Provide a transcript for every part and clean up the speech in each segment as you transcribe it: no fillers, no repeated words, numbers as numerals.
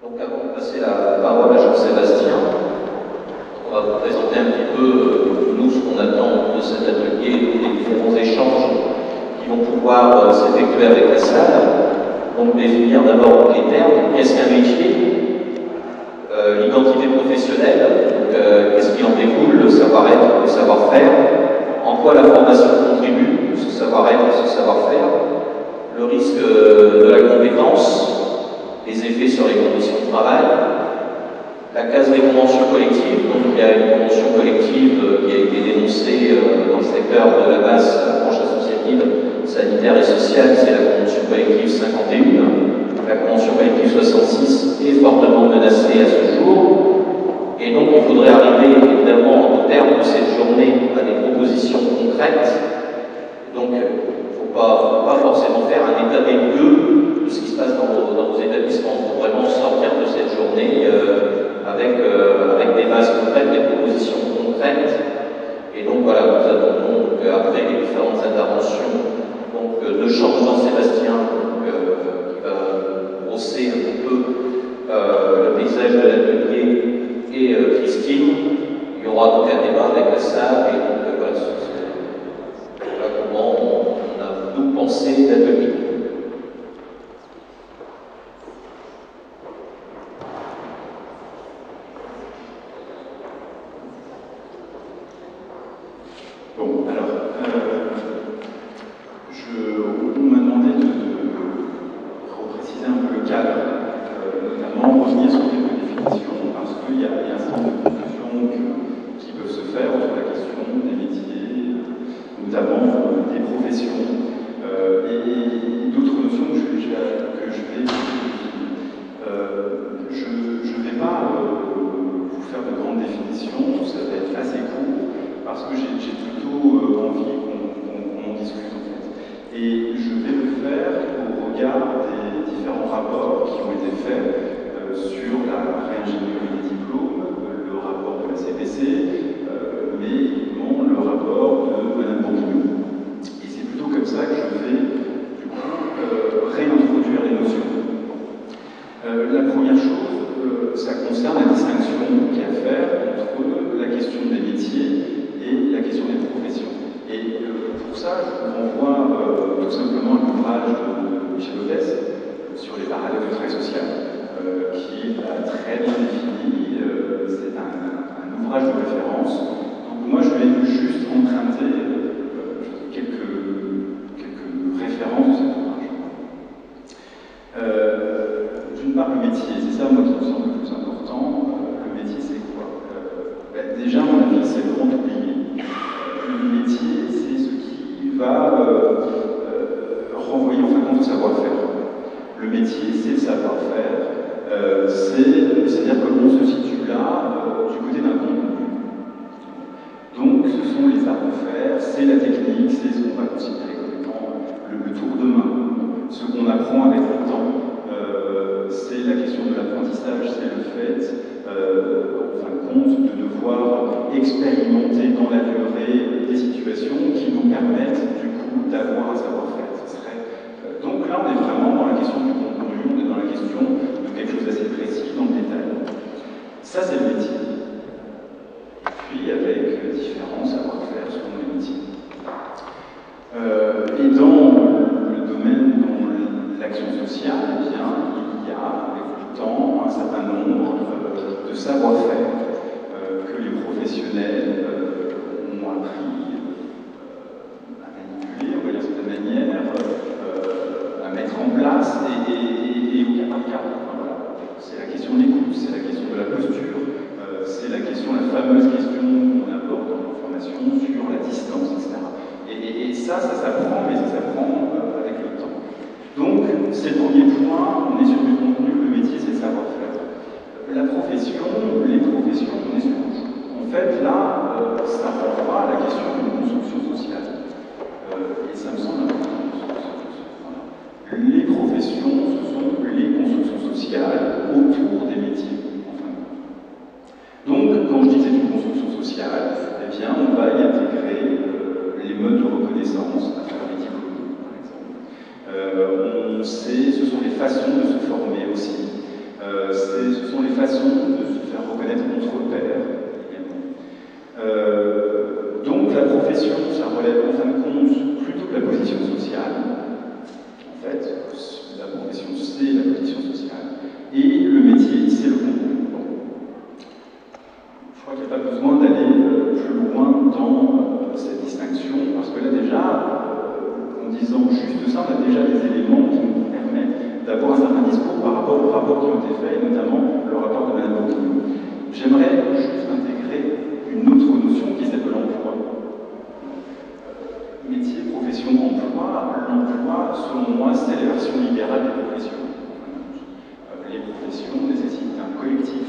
Donc avant de passer la parole à Jean-Sébastien, on va vous présenter un petit peu, nous, ce qu'on attend de cet atelier, des différents échanges qui vont pouvoir s'effectuer avec la salle. Donc définir d'abord les termes, qu'est-ce qu'un métier, l'identité professionnelle, donc qu'est-ce qui en découle, le savoir-être, le savoir-faire, en quoi la formation contribue, ce savoir-être, ce savoir-faire, le risque de la compétence, les effets sur les conditions de travail, la case des conventions collectives. Donc il y a une convention collective qui a été dénoncée dans le secteur de la basse branche associative, sanitaire et sociale, c'est la convention collective 51. La convention collective 66 est fortement menacée à ce jour. Et donc il faudrait arriver évidemment au terme de cette journée à des propositions concrètes. Donc il ne faut pas forcément faire un état des lieux de ce qui se passe dans vos établissements. Il faut vraiment sortir de cette journée avec des bases concrètes, des propositions concrètes. Et donc voilà, nous attendons après les différentes interventions de Jean-Sébastien qui va brosser un petit peu le paysage de l'atelier et Christine. Il y aura donc un débat avec la salle et donc voilà, comment on a nous pensé l'atelier. Bon, alors, on m'a demandé de repréciser un peu le cadre, notamment revenir sur quelques définitions, parce qu'il y a un certain nombre de confusions qui peuvent se faire sur la question des métiers, notamment des professions, et d'autres notions que je vais définir. Je ne vais pas vous faire de grandes définitions, ça va être assez court, parce que j'ai plutôt envie qu'on en discute en fait. Et je vais le faire au regard des différents rapports qui ont été faits sur la réingénierie des diplômes, le rapport de la CPC, mais également le rapport de Mme Bourguignon. Et c'est plutôt comme ça que je vais du coup réintroduire les notions. La première chose, ça concerne la distinction qu'il y a à faire entre la question des métiers et la question des professions. Et pour ça, je vous renvoie tout simplement à l'ouvrage de Michel Lopez sur les parallèles du travail social, qui l'a très bien défini. C'est un ouvrage de référence. Donc moi, je vais juste emprunter quelques références de cet ouvrage. D'une part, le métier, c'est ça moi qui me semble le plus important. Le métier, c'est quoi? Déjà, à mon avis, c'est le grand oublié. Le métier, c'est ce qui va renvoyer en fin de compte au savoir-faire. Le métier, c'est le savoir-faire. C'est-à-dire qu'on se situe là du côté d'un contenu. Donc, ce sont les savoir-faire, c'est la technique, c'est ce qu'on va considérer comme étant le tour de main. Ce qu'on apprend avec le temps, c'est la question de l'apprentissage, c'est le fait, en fin de compte, de devoir expérimenter dans la durée des situations qui nous permettent, du coup, d'avoir un savoir-faire. Donc là, on est vraiment dans la question du contenu, on est dans la question de quelque chose d'assez précis, dans le détail. Ça, c'est le métier. Et puis, avec différents savoir-faire selon les métiers. Et dans le domaine, dans l'action sociale, eh bien, il y a, avec le temps, un certain nombre de savoir-faire que les professionnels ont appris à manipuler, on va dire de cette manière, à mettre en place et au cas par cas. Voilà. C'est la question de l'écoute, c'est la question de la posture, c'est la fameuse question qu'on aborde dans la formation sur la distance, etc. Et ça s'apprend, mais ça s'apprend avec le temps. Donc, c'est le premier point, on est sur du contenu, le métier, c'est le savoir-faire. La profession, les professions, on est sur autre chose. En fait, là, ça renvoie à la question d'une construction sociale. Et ça me semble important. Voilà. Les professions rapports qui ont été faits, et notamment le rapport de Mme Bourguignon. J'aimerais juste intégrer une autre notion qui s'appelle l'emploi. Métier, profession, emploi. L'emploi, selon moi, c'est la version libérale des professions. Les professions nécessitent un collectif.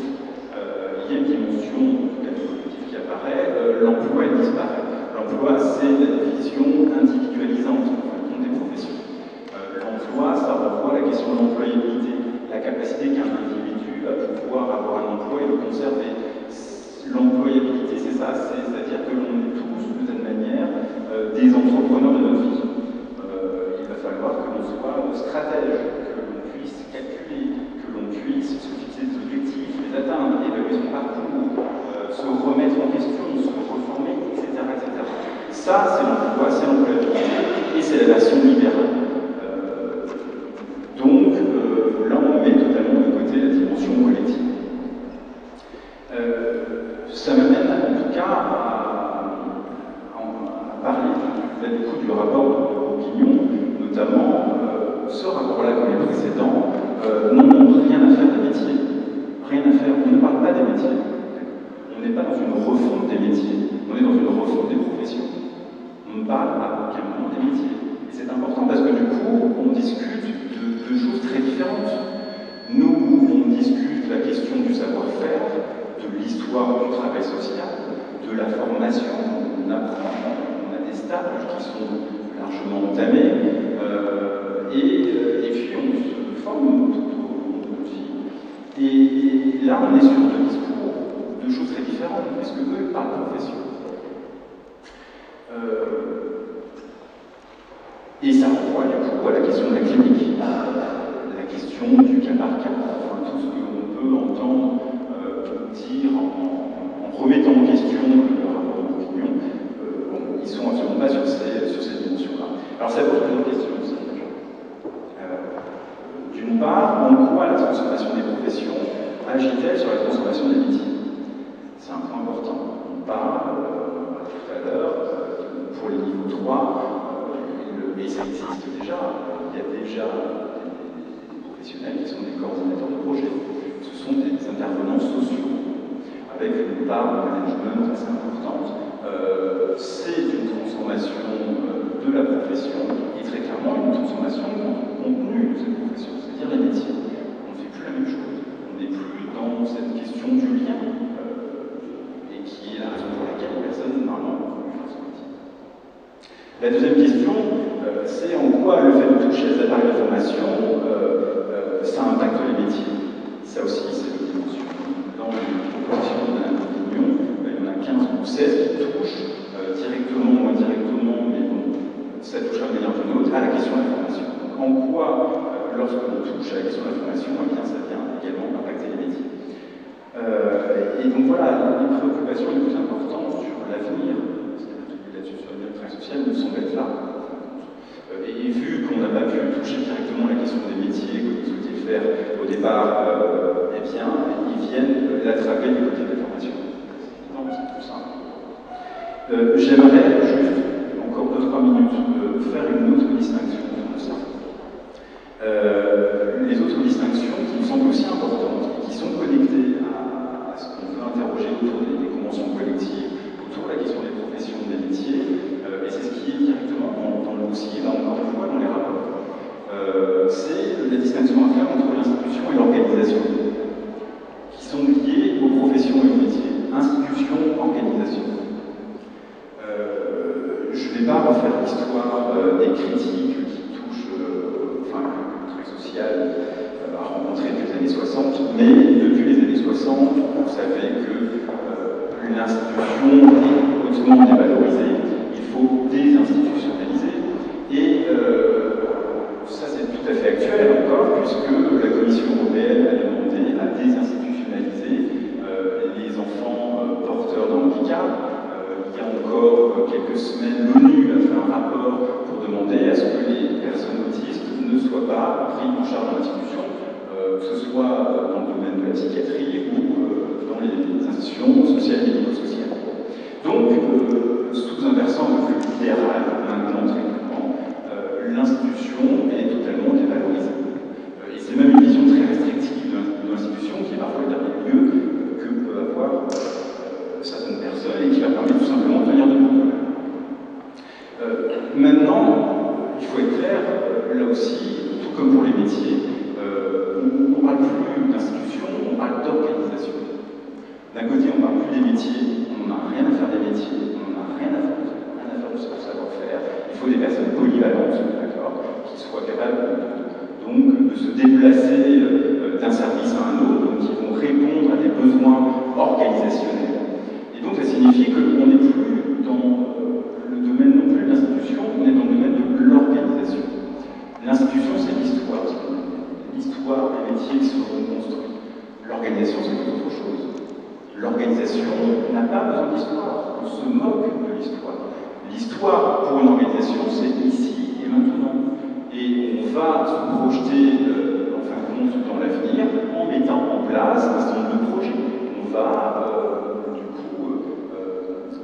Il y a une dimension, en tout cas du collectif qui apparaît. L'emploi, il disparaît. L'emploi, c'est la vision individualisante des professions. L'emploi, ça renvoie à la question de l'employabilité, la capacité qu'un individu a de pouvoir avoir un emploi et le conserver. L'employabilité, c'est ça, c'est-à-dire que l'on est tous, d'une certaine manière, des entrepreneurs de notre vie. Il va falloir que l'on soit stratège, que l'on puisse calculer, que l'on puisse se fixer des objectifs, les atteindre, évaluer son parcours, se remettre en question, se reformer, etc. etc. Ça, c'est l'emploi, c'est l'employabilité, et c'est la version libérale. Donc, là, on met totalement de côté la dimension collective. Ça m'amène en tout cas à parler du coup du rapport de Bourguignon, notamment ce rapport-là comme les précédents, n'ont rien à faire des métiers. Rien à faire, on ne parle pas des métiers. On n'est pas dans une refonte des métiers, on est dans une refonte des professions. On ne parle à aucun moment des métiers. Et c'est important parce que du coup, on discute de choses très différentes. Nous, on discute la question du savoir-faire, de l'histoire du travail social, de la formation, on apprend, on a des stages qui sont largement entamés, et puis on se forme tout au long de notre vie. Et là, on est sur deux discours, deux choses très différentes, puisque eux parlent de profession. Et ça renvoie du coup à la question de la clinique, la question du cas par cas, enfin tout ce que l'on peut entendre dire en remettant en question le rapport de Bourguignon, ils ne sont absolument pas sur cette dimension-là. Alors ça pose plusieurs questions aussi. D'une part, en quoi la transformation des professions agit-elle sur la transformation des métiers? C'est un point important. On parle, tout à l'heure, pour les niveaux 3, et ça existe déjà, il y a déjà des professionnels qui sont des coordinateurs de projet. Ce sont des intervenants sociaux, avec une part de management assez importante. C'est une transformation de la profession, et très clairement une transformation du contenu de cette profession, c'est-à-dire les métiers. On ne fait plus la même chose. On n'est plus dans cette question du lien, et qui est la raison pour laquelle personne, normalement, ne fait son métier. La deuxième question, c'est en quoi le fait de toucher les appareils de formation, ça impacte les métiers. Ça aussi, c'est une dimension. Dans les propositions de Mme Bourguignon, il y en a 15 ou 16 qui touchent directement ou indirectement, mais bon, ça touche à manière ou d'une autre, à la question de la formation. Donc, en quoi, lorsque l'on touche à la question de la formation, eh bien, ça vient également impacter les métiers. Et donc voilà, les préoccupations les plus importantes sur l'avenir, parce qu'il y a un là-dessus sur l'avenir du travail social, me semblent être là. Et vu qu'on n'a pas pu toucher directement la question des métiers, comme ils souhaitaient le faire au départ, eh bien, ils viennent l'attraper du côté de la formation. Non, c'est tout simple. J'aimerais juste, encore 2-3 minutes, faire une autre distinction de ça. Les autres distinctions qui me semblent aussi importantes, et qui sont connectées à ce qu'on veut interroger autour des conventions collectives, autour de la question des professions, des métiers, et c'est ce qui est directement aussi, là encore une fois, dans les rapports. C'est la distinction à faire entre l'institution et l'organisation, qui sont liées aux professions et aux métiers. Institution, organisation. Je ne vais pas refaire l'histoire des critiques qui touchent, enfin, le travail social a rencontré depuis les années 60, mais depuis les années 60, vous savez que l'institution est hautement dévalorisée, il faut désinstitutionnaliser, et ça c'est tout à fait actuel encore, puisque la Commission européenne a demandé à désinstitutionnaliser les enfants porteurs d'un handicap. Il y a encore quelques semaines, l'ONU a fait un rapport pour demander à ce que les personnes autistes ne soient pas prises en charge dans l'institution, que ce soit dans le domaine de la psychiatrie ou dans les institutions sociales et médico-sociales. Donc, sous un versant un peu plus libéral, maintenant très clairement, l'institution est totalement dévalorisée. Et c'est même une vision très restrictive de métiers, on n'en a rien à faire des métiers, on n'en a rien à faire de ce savoir-faire. Il faut des personnes polyvalentes, d'accord, qui soient capables donc de se déplacer d'un service à un autre, donc qui vont répondre à des besoins organisationnels. Et donc ça signifie qu'on n'est plus dans le domaine non plus de l'institution, on est dans le domaine de l'organisation. L'institution, c'est l'histoire. L'histoire des métiers qui seront construits. L'organisation, c'est tout autre chose. L'organisation n'a pas besoin d'histoire. On se moque de l'histoire. L'histoire, pour une organisation, c'est ici et maintenant. Et on va se projeter, en fin de compte, dans l'avenir en mettant en place un certain nombre de projets. On va, du coup,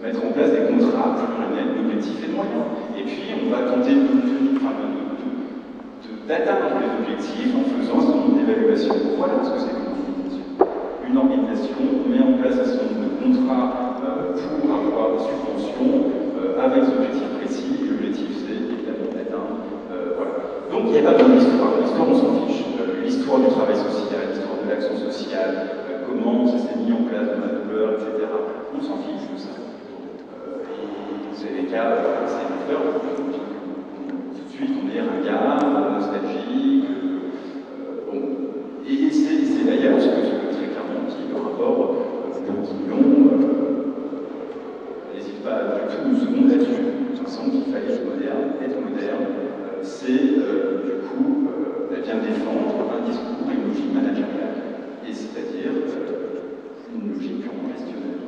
mettre en place des contrats pluriannuels d'objectifs et de moyens. Et puis, on va tenter d'atteindre les objectifs en faisant un certain nombre d'évaluations. Voilà ce que c'est qu'une organisation. Une organisation met en place un certain nombre de contrats pour avoir des subventions avec des objectifs précis. L'objectif, c'est évidemment d'atteindre. Voilà. Donc, il n'y a pas besoin d'histoire. L'histoire, on s'en fiche. L'histoire du travail social, l'histoire de l'action sociale, comment ça s'est mis en place dans la douleur, etc. On s'en fiche de ça. Et vous avez des cas assez différents. Tout de suite, on est ringard, nostalgique. Bon. Et c'est d'ailleurs ce que très clairement dit le rapport de Guillon. N'hésite pas du tout une seconde là-dessus. Il me semble qu'il fallait être moderne. C'est du coup bien défendre un discours et une logique managériale, et c'est-à-dire une logique purement gestionnaire.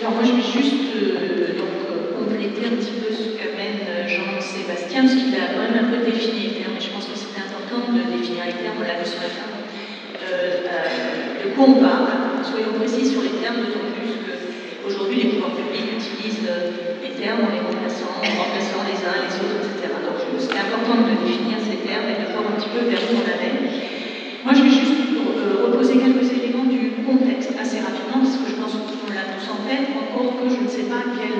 Alors moi je vais juste compléter un petit peu ce qu'amène Jean-Sébastien, parce qu'il a quand même un peu défini les termes, et je pense que c'était important de définir les termes, on l'a vu ce matin. De quoi on parle, soyons précis sur les termes, d'autant plus qu'aujourd'hui les pouvoirs publics utilisent les termes en les remplaçant les uns les autres, etc. Donc c'était important de définir ces termes et de voir un petit peu vers où on allait. Moi je vais juste reposer quelques éléments du contexte assez rapidement, parce que je pense qu'on l'a tous en tête, encore que je ne sais pas quel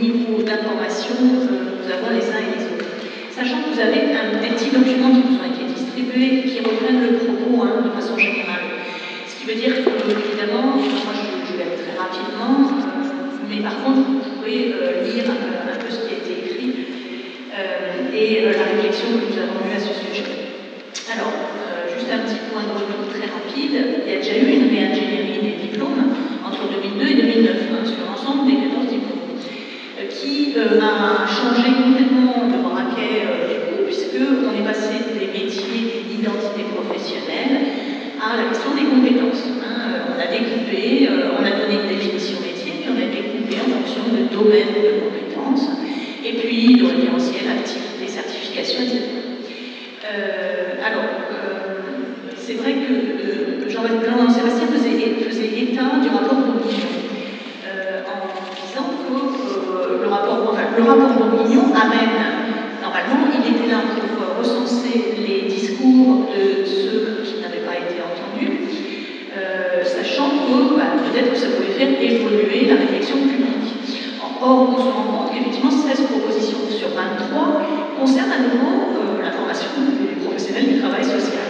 niveau d'information nous avons les uns et les autres. Sachant que vous avez des petits documents qui vous ont été distribués, qui reprennent le propos de façon générale. Ce qui veut dire que, évidemment, moi je vais aller très rapidement, mais par contre, vous pouvez lire un peu ce qui a été écrit et la réflexion que nous avons eue à ce sujet. Alors, juste un petit point de revue très rapide, il y a déjà eu une réingénierie des diplômes entre 2002 et 2009 sur l'ensemble des 14 diplômes, qui a changé complètement le braquet du coup, puisqu'on est passé des métiers d'identité professionnelle à la question des compétences. On a découpé, on a donné une définition métier, puis on a découpé en fonction de domaines de compétences, et puis de référentiels, activités, certifications, etc. C'est vrai que Jean-Sébastien faisait état du rapport Bourguignon en disant que le rapport Bourguignon amène, normalement, il était là pour recenser les discours de ceux qui n'avaient pas été entendus, sachant que peut-être que ça pouvait faire évoluer la réflexion publique. Or, on se rend compte qu'effectivement, 16 propositions sur 23 concernent à nouveau la formation des professionnels du travail social.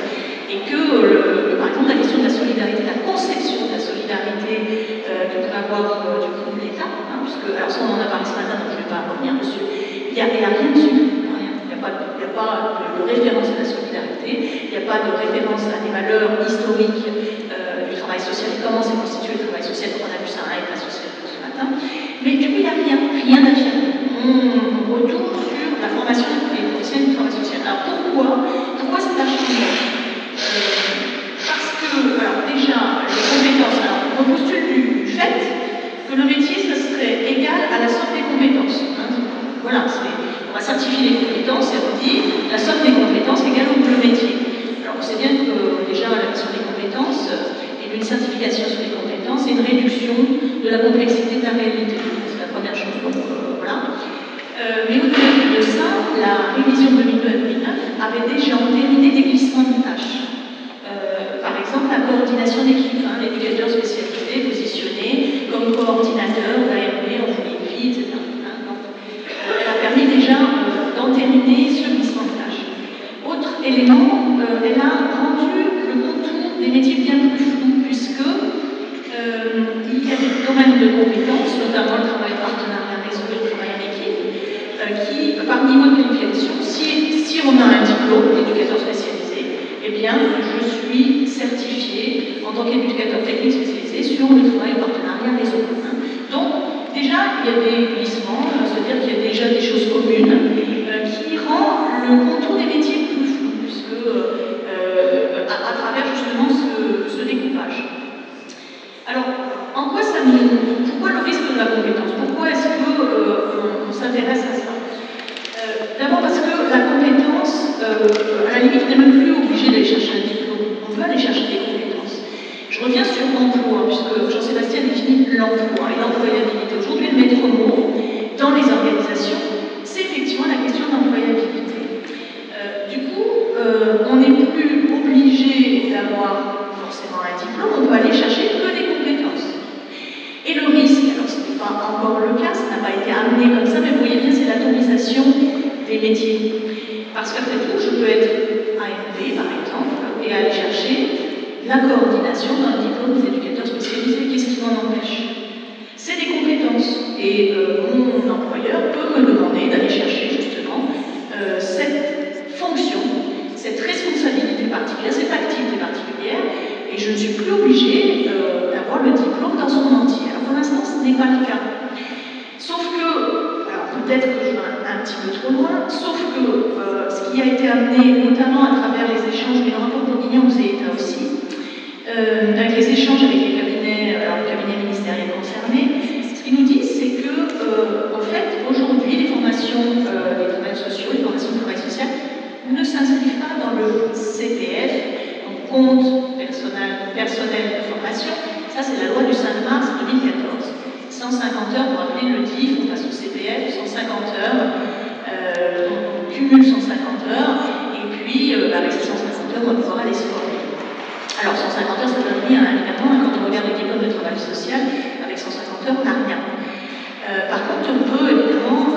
Et que, par exemple, la question de la solidarité, la conception de la solidarité que peut avoir du coup l'État, puisque, alors ça on en a parlé ce matin, donc je ne vais pas revenir dessus, il n'y a rien dessus, il n'y a pas de référence à la solidarité, il n'y a pas de référence à des valeurs historiques du travail social et comment s'est constitué le travail social, comme on a vu ça avec la société ce matin, mais du coup il n'y a rien d'affirmé. On retourne sur la formation des professionnels du travail social. Alors pourquoi c'est affirmé? Parce que, alors déjà, les compétences, on postule du fait que le métier, ça serait égal à la somme des compétences. Voilà, on va certifier les compétences et on dit la somme des compétences égale au métier. Alors on sait bien que déjà la question des compétences et d'une certification sur les compétences et une réduction de la complexité de la réalité. C'est la première chose, donc voilà. Mais au-delà de ça, la révision 2002-2009 avait déjà entériné des glissements de tâches. Par exemple, la coordination d'équipe, l'éducateur spécialisé positionné comme coordinateur d'ARB en folie de vie, etc. domaines de compétences, notamment le travail partenariat réseau et le travail en équipe, qui, par niveau de qualification, si on a un diplôme d'éducateur spécialisé, eh bien, je suis certifiée en tant qu'éducateur technique spécialisé sur le travail partenariat réseau. Donc, déjà, il y a des glissements, c'est-à-dire qu'il y a déjà des choses communes qui rendent le contour des métiers plus flou, puisque à travers justement ce découpage. Alors, en quoi ça pourquoi le risque de la compétence? Pourquoi est-ce qu'on s'intéresse à ça? D'abord parce que la compétence, à la limite, on n'est même plus obligé d'aller chercher un diplôme. On peut aller chercher des compétences. Je reviens sur l'emploi, puisque Jean-Sébastien définit l'emploi et l'employabilité. Aujourd'hui, le maître mot dans les organisations, c'est effectivement la question de l'employabilité. Du coup, on n'est plus obligé d'avoir forcément un diplôme, on peut aller chercher que des compétences. Et le risque, alors ce n'est pas encore le cas, ça n'a pas été amené comme ça, mais vous voyez bien, c'est l'atomisation des métiers. Parce qu'après tout, je peux être AMD par exemple, et aller chercher la coordination d'un diplôme des éducateurs spécialisés. Qu'est-ce qui m'en empêche? C'est des compétences. Et mon employeur peut me demander d'aller chercher justement cette fonction, cette responsabilité particulière, cette activité particulière, et je ne suis plus obligée d'avoir le diplôme dans son entier. Alors pour l'instant, ce n'est pas le cas. Sauf que, alors peut-être que je vais un petit peu trop loin, sauf que ce qui a été amené, notamment à travers les échanges, mais le rapport Bourguignon nous est aussi, avec les échanges avec les cabinets, alors le cabinet ministériel concerné, ce qu'ils nous disent, c'est que, en fait, aujourd'hui, les formations des travailleurs sociaux, les formations de travail social, ne s'inscrivent pas dans le CPF, donc compte personnel de formation. Ça, c'est la loi du 5 mars 2014. 150 heures pour appeler le DIF, on passe au CPF, 150 heures, on cumule 150 heures, et puis avec ces 150 heures, on va pouvoir aller se former. Alors 150 heures, ça donne rien, évidemment, quand on regarde les diplômes de travail social, avec 150 heures, on n'a rien. Par contre, on peut évidemment,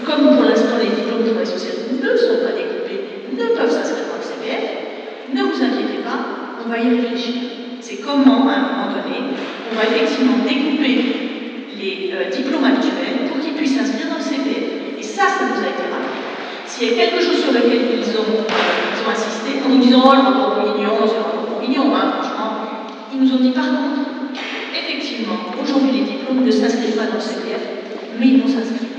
comme pour l'instant les diplômes de travail social ne sont pas découpés, ne peuvent s'inscrire dans le CPF, ne vous inquiétez pas, on va y réfléchir. C'est comment, à un moment donné, on va effectivement découper les diplômes actuels pour qu'ils puissent s'inscrire dans le CPF. Et ça nous a été rappelé. S'il y a quelque chose sur lequel ils ont insisté, en nous disant « Oh, le rapport Bourguignon, c'est le rapport Bourguignon, hein, franchement », ils nous ont dit par contre, effectivement, aujourd'hui les diplômes ne s'inscrivent pas dans le CPF, mais ils vont s'inscrire.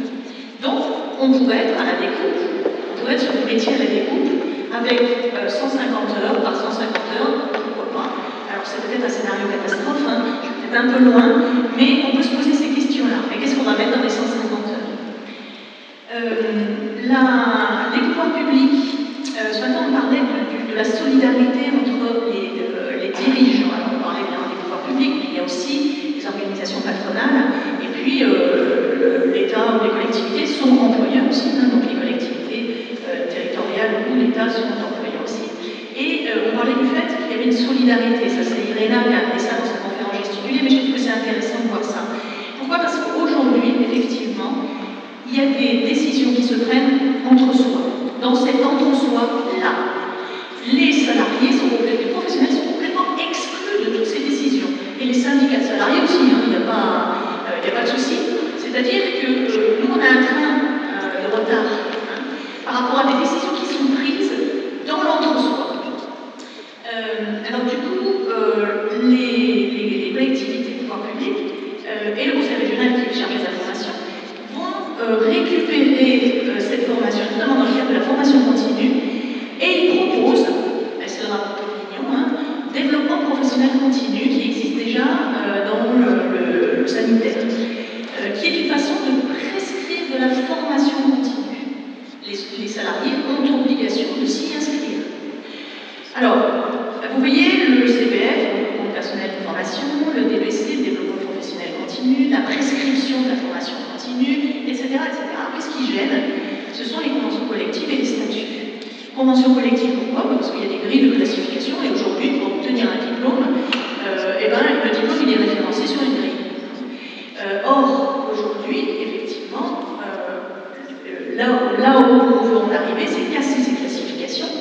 Donc, on pourrait être à la découpe, on pourrait être sur des métiers à la découpe, avec 150 heures par 150 heures, pourquoi pas. Alors c'est peut-être un scénario catastrophe, hein, je suis peut-être un peu loin, mais on peut se poser ces questions-là. Et qu'est-ce qu'on va mettre dans les 150 heures? Les pouvoirs publics, ce matin on parlait de la solidarité entre les dirigeants. Alors on parlait bien des pouvoirs publics, mais il y a aussi les organisations patronales, et puis l'État ou les collectivités sont employeurs aussi, hein, donc les collectivités territoriales ou l'État sont employeurs aussi. Et on parlait du fait qu'il y avait une solidarité, ça c'est Irena qui a amené ça dans sa conférence gesticulée, mais je trouve que c'est intéressant de voir ça. Pourquoi? Parce qu'aujourd'hui, effectivement, il y a des décisions qui se prennent entre soi. Dans cet entre-soi-là, les salariés les professionnels sont complètement exclus de toutes ces décisions. Et les syndicats de salariés aussi, hein, il n'y a pas de souci. C'est-à-dire que nous, on a un train de retard hein, par rapport à des décisions qui sont prises dans l'entre-soi. Alors du coup, les collectivités de pouvoir public et le conseil régional qui est chargé de la formation vont récupérer cette formation, notamment dans le cadre de la formation continue, et ils proposent, c'est le rapport Bourguignon, hein, développement professionnel continu qui existe déjà dans le sanitaire, qui est une façon de prescrire de la formation continue. Les salariés ont obligation de s'y inscrire. Alors, vous voyez le CPF, le compte personnel de formation, le DPC, le développement professionnel continu, la prescription de la formation continue, etc. Qu'est-ce qui gêne? Ce sont les conventions collectives et les statuts. Conventions collectives, pourquoi? Parce qu'il y a des grilles de classification et aujourd'hui, pour obtenir un diplôme, le diplôme il est référencé sur une grille. Or, aujourd'hui, effectivement, là où on veut en arriver, c'est casser ces classifications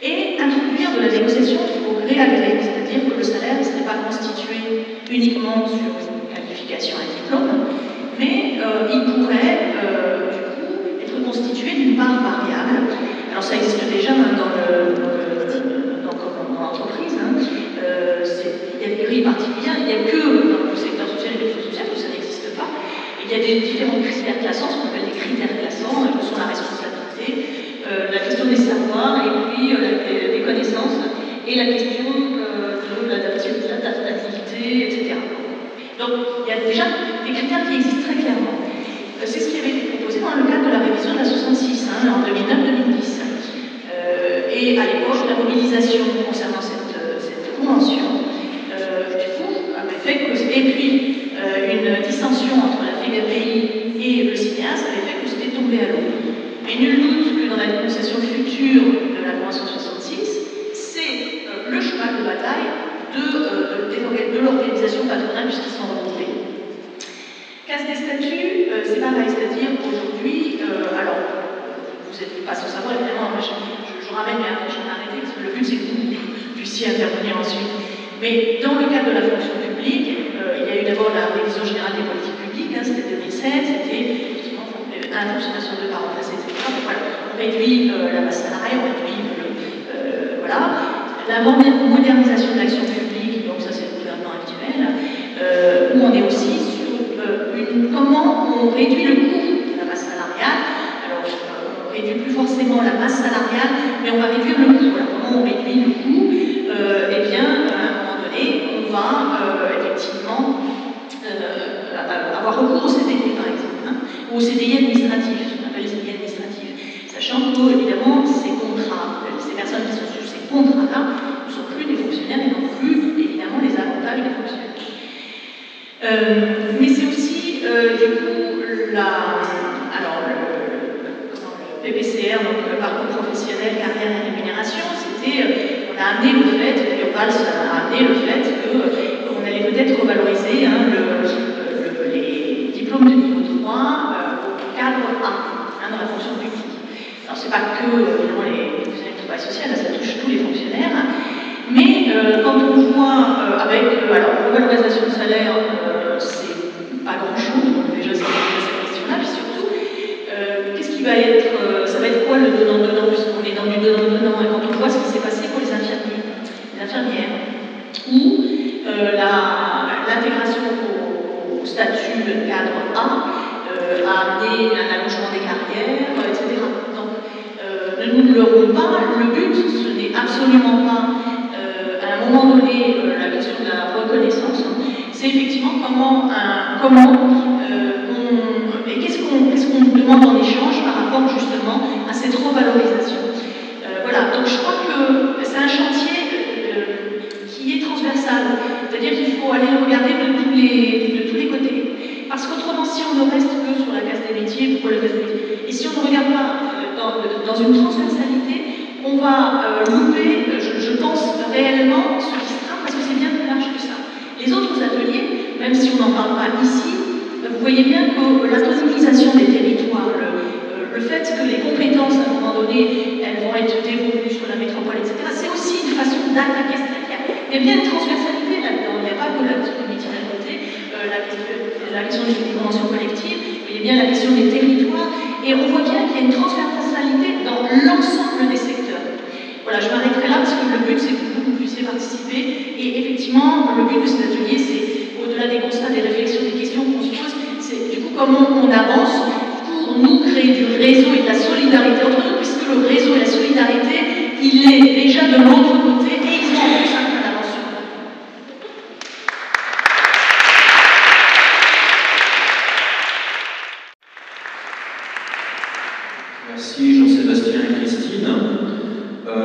et introduire de la négociation au gré à gré, c'est-à-dire que le salaire ne serait pas constitué uniquement sur une qualification, un diplôme, mais il pourrait du coup être constitué d'une part variable. Alors ça existe déjà dans l'entreprise. Il y a des grilles particulières, il n'y a que dans le secteur social et médico-social que ça n'existe pas. Il y a des différents critères classants, ce qu'on appelle des critères classants, que sont la responsabilité, la question des savoirs, et puis des connaissances, et la question de l'adaptabilité, etc. Donc il y a déjà des critères qui existent très clairement. C'est ce qui avait été proposé dans le cadre de la révision de la 66, en 2009-2010. Et à l'époque, la mobilisation concernant cette convention, du coup, avait fait que, et puis une dissension entre la FEGAPI et le cinéaste avait fait que c'était tombé à l'eau. Mais nul doute que dans la négociation future de la convention 66, c'est le cheval de bataille de l'organisation patronale puisqu'ils sont regroupés. Casse des statuts, c'est pareil, c'est-à-dire qu'aujourd'hui, alors, vous n'êtes pas sans savoir, évidemment, je ramène, mais après je vais arrêter parce que le but c'est que vous puissiez intervenir ensuite. Mais dans le cadre de la fonction publique, il y a eu d'abord la révision générale des politiques publiques, c'était 2007, c'était effectivement un fonctionnaire sur deux par remplacé, etc. Donc voilà, on réduit la masse salariale, on réduit voilà. La modernisation de l'action publique, donc ça c'est le gouvernement actuel, où on est aussi sur comment on réduit le coût de la masse salariale. Alors, on ne réduit plus forcément la masse salariale, mais on va réduire le coût. Alors, comment on réduit le coût? Eh bien, à un moment donné, on va effectivement avoir recours au CDD, par exemple, ou au CDI administratif, ce qu'on appelle les CDI administratifs. Sachant que, évidemment, ces contrats, ces personnes qui sont sur ces contrats-là, ne sont plus des fonctionnaires et n'ont plus, évidemment, les avantages des fonctionnaires. Mais c'est aussi, du coup, le PPCR, donc le parcours professionnel, carrière et rémunération, on a amené le fait, et Valls a amené le fait qu'on allait peut-être revaloriser les diplômes de niveau 3 au cadre A, dans la fonction publique. Alors, c'est pas que, évidemment, les fonctionnaires du travail social, là, ça touche tous les fonctionnaires, mais quand on voit avec revalorisation de salaire, c'est pas grand-chose, donc déjà c'est cette question-là, puis surtout, qu'est-ce qui va être, ça va être quoi le donnant-donnant, puisqu'on est dans du donnant-donnant, et quand on voit ce qui s'est passé pour les infirmières, où l'intégration au statut de cadre A a amené un allongement des carrières, etc. Donc, ne nous leurrons pas, le but, ce n'est absolument pas à un moment donné, la question de la reconnaissance, c'est effectivement et qu'est-ce qu'on demande en échange par rapport justement à cette revalorisation. Voilà, donc je crois que c'est un chantier qui est transversal, c'est-à-dire qu'il faut aller le regarder de tous les côtés. Parce qu'autrement, si on ne reste que sur la case des métiers, pourquoi la case des métiers? Et si on ne regarde pas dans une transversalité, on va louper, je pense réellement, ce qui se trame, parce que c'est bien plus large que ça. Les autres ateliers, même si on n'en parle pas ici, vous voyez bien que l'autonomisation des territoires, le fait que les compétences, à un moment donné, elles vont être dévolues sur la métropole, etc., c'est aussi une façon d'attaquer ce truc-là. Il y a bien une transversalité là-dedans, il n'y a pas que la question du métier d'un côté, la question des conventions collectives, il y a bien la question des territoires, et on voit bien qu'il y a une transversalité dans l'ensemble des secteurs. Voilà, je m'arrêterai là parce que le but c'est que vous puissiez participer, et effectivement, le but de cet atelier, c'est au-delà des constats, des réflexions, des questions qu'on se pose, c'est du coup comment on avance pour nous créer du réseau et de la solidarité entre nous, puisque le réseau et la solidarité, il est déjà de l'autre côté, et ils ont en plus un point d'avance sur nous. Merci Jean-Sébastien et Christine.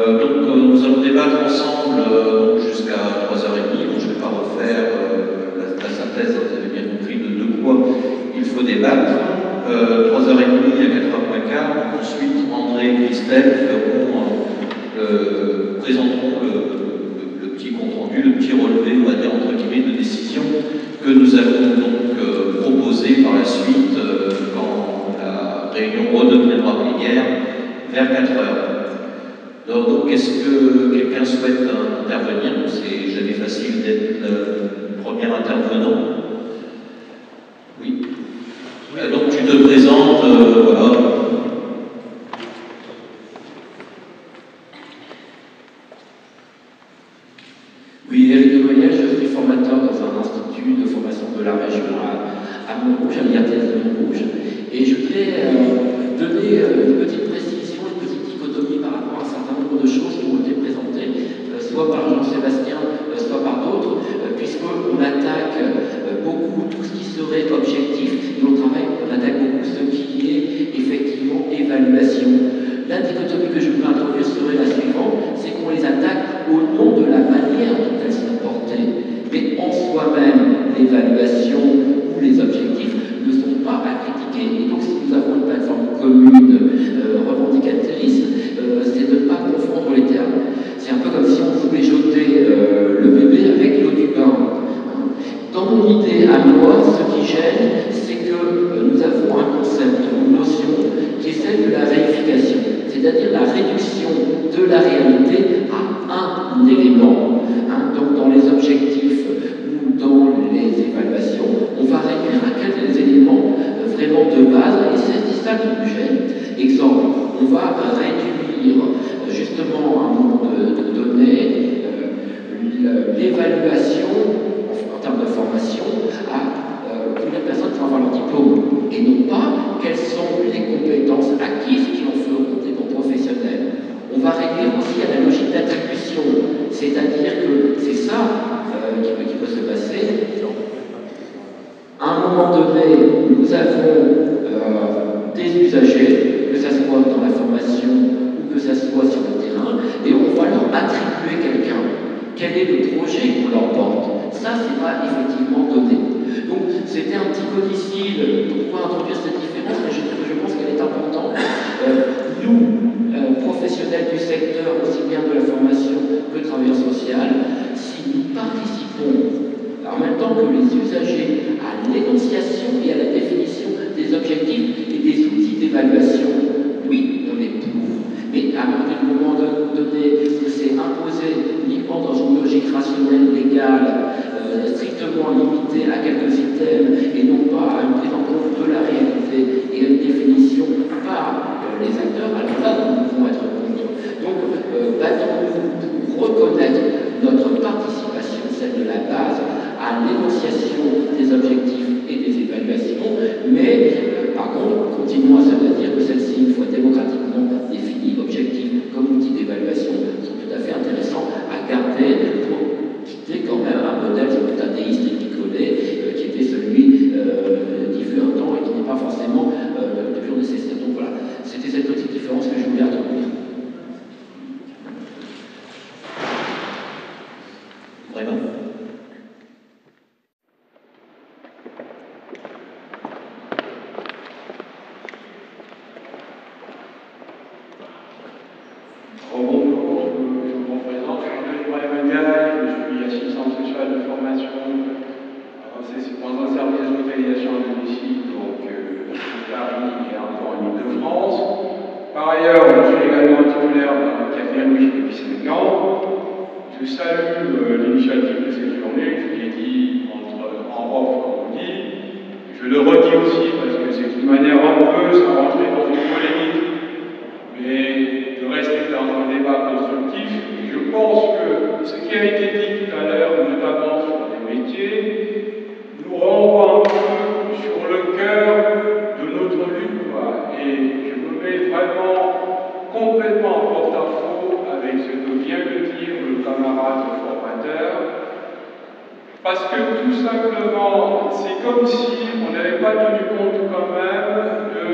Donc nous allons débattre ensemble jusqu'à 3h30. Je ne vais pas refaire la synthèse, vous avez bien compris de quoi il faut débattre. 3h30 à 4h15. Ensuite, André et Christelle présenteront le petit compte-rendu, le petit relevé, on va dire entre guillemets, de décision que nous allons donc proposer par la suite quand la réunion redeviendra plénière vers 4h. Donc, est-ce que quelqu'un souhaite intervenir? C'est jamais facile d'être le premier intervenant. intervenants. Oui. Donc tu te présentes, voilà. Oui, Éric de Moyel, je suis formateur dans un institut de formation de la région à Montrouge, à l'IRTS de Montrouge. Et je voudrais donner une petite précision, une petite dichotomie par rapport à un certain nombre de choses qui ont été présentées, soit par Jean-Sébastien, soit par d'autres, puisqu'on attaque beaucoup tout ce qui serait objectif dans le travail, on attaque beaucoup ce qui est effectivement évaluation. La dichotomie que je voudrais introduire serait la suivante, c'est qu'on les attaque au nom de la manière dont elles sont portées. Mais en soi-même, l'évaluation ou les objectifs ne sont pas à critiquer. Et donc, si nous avons une plateforme commune revendicatrice, c'est de ne pas confondre les termes. C'est un peu comme si on voulait jeter le bébé avec l'eau du bain. Dans mon idée à moi, ce qui gêne, c'est que nous avons un concept, une notion qui est celle de la réification, c'est-à-dire la réduction de la réalité à un élément. Donc dans les objectifs ou dans les évaluations, on va réduire à quelques éléments vraiment de base, et c'est ça qui nous gêne. Exemple, on va réduire justement à un moment donné l'évaluation en termes de formation à combien de personnes vont avoir leur diplôme, et non pas quelles sont les compétences acquises qui en feront des bons professionnels. On va réduire aussi à la logique d'attribution, c'est-à-dire que c'est ça qui peut se passer. À un moment donné, nous avons des usagers, que ce soit dans la formation ou que ce soit sur le terrain, et on va leur attribuer quelqu'un. Quel est le projet qu'on leur porte? Ça, c'est pas effectivement donné. Donc, c'était un petit codicile pour pouvoir introduire cette différence, mais je pense qu'elle est importante. Nous, professionnels du secteur, aussi bien de la formation que travailleurs sociaux, si nous participons en même temps que les usagers à l'énonciation et à la définition des objectifs et des outils d'évaluation, oui, on est pour. Mais à un moment donné, que c'est imposé uniquement dans une logique rationnelle, légale, strictement limitée à quelques items et non pas à une prise en compte de la réalité et à une définition par les acteurs, alors là, nous pouvons être contre. Donc, battons-nous pour reconnaître notre participation, celle de la base, à l'énonciation des objectifs et des évaluations, mais par contre, continuons à se dire que celles-ci, une fois démocratiquement définies, objectifs comme outils d'évaluation, sont tout à fait intéressants à garder pour quitter quand même un modèle tout athéiste et picolé, qui était celui d'y fut un temps et qui n'est pas forcément toujours nécessaire. Donc voilà, c'était cette petite différence que je voulais introduire. Vraiment ? Par ailleurs, je suis également titulaire d'un café Louis depuis 5 ans. Je salue l'initiative de cette journée, je l'ai dit en off, comme on dit. Je le redis aussi parce que c'est une manière un peu sans rentrer dans une polémique, mais de rester dans un débat constructif. Et je pense que ce qui a été dit tout à l'heure, notamment sur les métiers, nous renvoie un peu sur le cœur de notre lutte. Et je me mets vraiment complètement en porte-à-faux avec ce que vient de dire le camarade formateur, parce que tout simplement, c'est comme si on n'avait pas tenu compte quand même de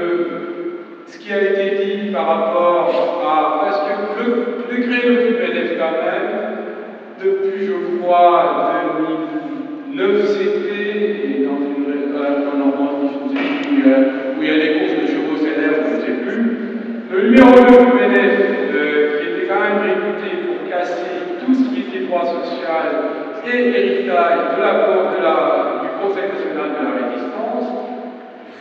ce qui a été dit par rapport à... Parce que le décret du PDF quand même, depuis je crois 2009 c'était dans en Normandie, je ne sais plus, où il y a des courses de chevaux célèbres, je ne sais plus. Le numéro 2 du PDF, qui était quand même réputé pour casser tout ce qui était droit social et héritage du Conseil national de la résistance,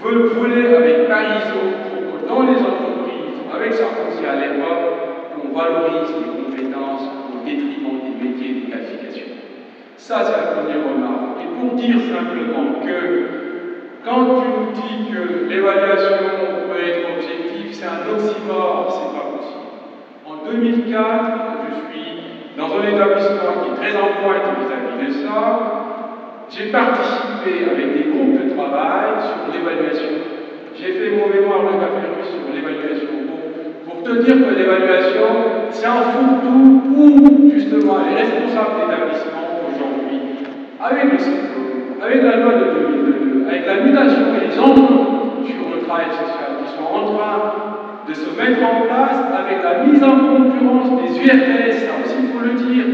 voulait avec Parisot pour que dans les entreprises, avec Sarkozy à l'époque, on valorise les compétences au détriment des métiers et des qualifications. Ça, c'est la première remarque. Et pour dire simplement que quand tu nous dis que l'évaluation peut être objective, c'est un oxymore, c'est pas possible. En 2004, je suis dans un établissement qui est très en pointe vis-à-vis de ça. J'ai participé avec des groupes de travail sur l'évaluation. J'ai fait mon mémoire de Caférus sur l'évaluation. Pour te dire que l'évaluation, c'est un fourre-tout où, justement, les responsables d'établissement aujourd'hui, avec le cycle, avec la loi de 2022, avec la mutation et les enjeux sur le travail social qui sont en train de se mettre en place, avec la mise en concurrence des URTS, ça aussi il faut le dire,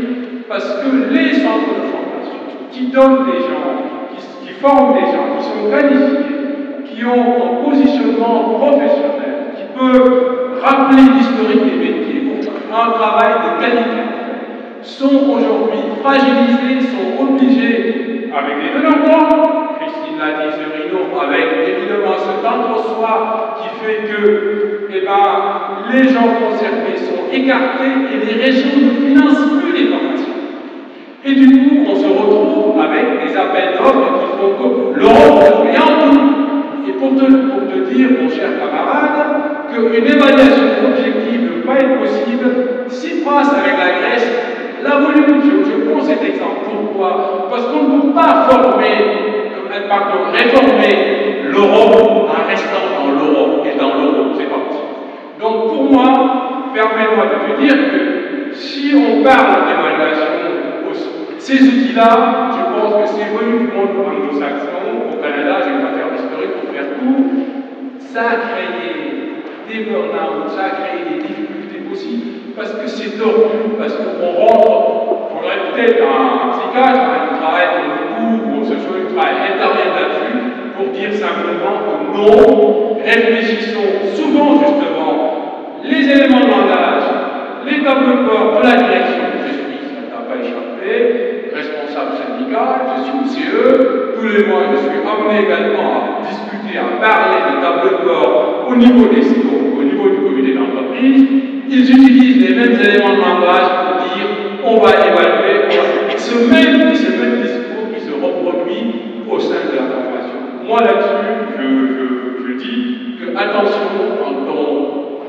parce que les centres de formation qui donnent des gens, qui forment des gens, qui sont qualifiés, qui ont un positionnement professionnel, qui peuvent rappeler l'historique des métiers, un travail de qualité, sont aujourd'hui fragilisés, sont obligés, avec les donneurs d'ordre, Christine l'a dit, Zerino, avec évidemment ce entre-soi qui fait que les gens concernés sont écartés et les régions ne financent plus les formations. Et du coup, on se retrouve avec des appels d'offres qui font que l'Europe devient en tout. Et pour te dire, mon cher camarade, qu'une évaluation objective ne peut pas être possible, Tsipras avec la Grèce l'a voulu. Je prends cet exemple. Pourquoi? Parce qu'on ne peut pas réformer l'Europe en restant dans l'Europe et dans l'euro. C'est pas possible. Donc pour moi, permets-moi de te dire que si on parle d'évaluation, ces outils-là, je pense que c'est venu du monde anglo-saxon. Au Canada, je ne vais pas faire l'historique pour faire tout. Ça a créé des burn-out, ça a créé des difficultés possibles, parce que c'est tordu, parce qu'on rentre, il faudrait peut-être un psychiatre, un travail pour le coup, ou un sociologue travail intervienne là-dessus, pour dire simplement que non, réfléchissons souvent justement les éléments de langage, les tableaux de bord de la direction que je suis, ça ne t'a pas échappé, responsable syndical, je suis au CE, tous les mois je suis amené également à discuter, à parler de tableaux de bord au niveau des silos, au niveau du comité d'entreprise. Ils utilisent les mêmes éléments de langage pour dire on va évaluer ce même discours qui se reproduit au sein de la formation. Moi là-dessus, je dis que attention quand on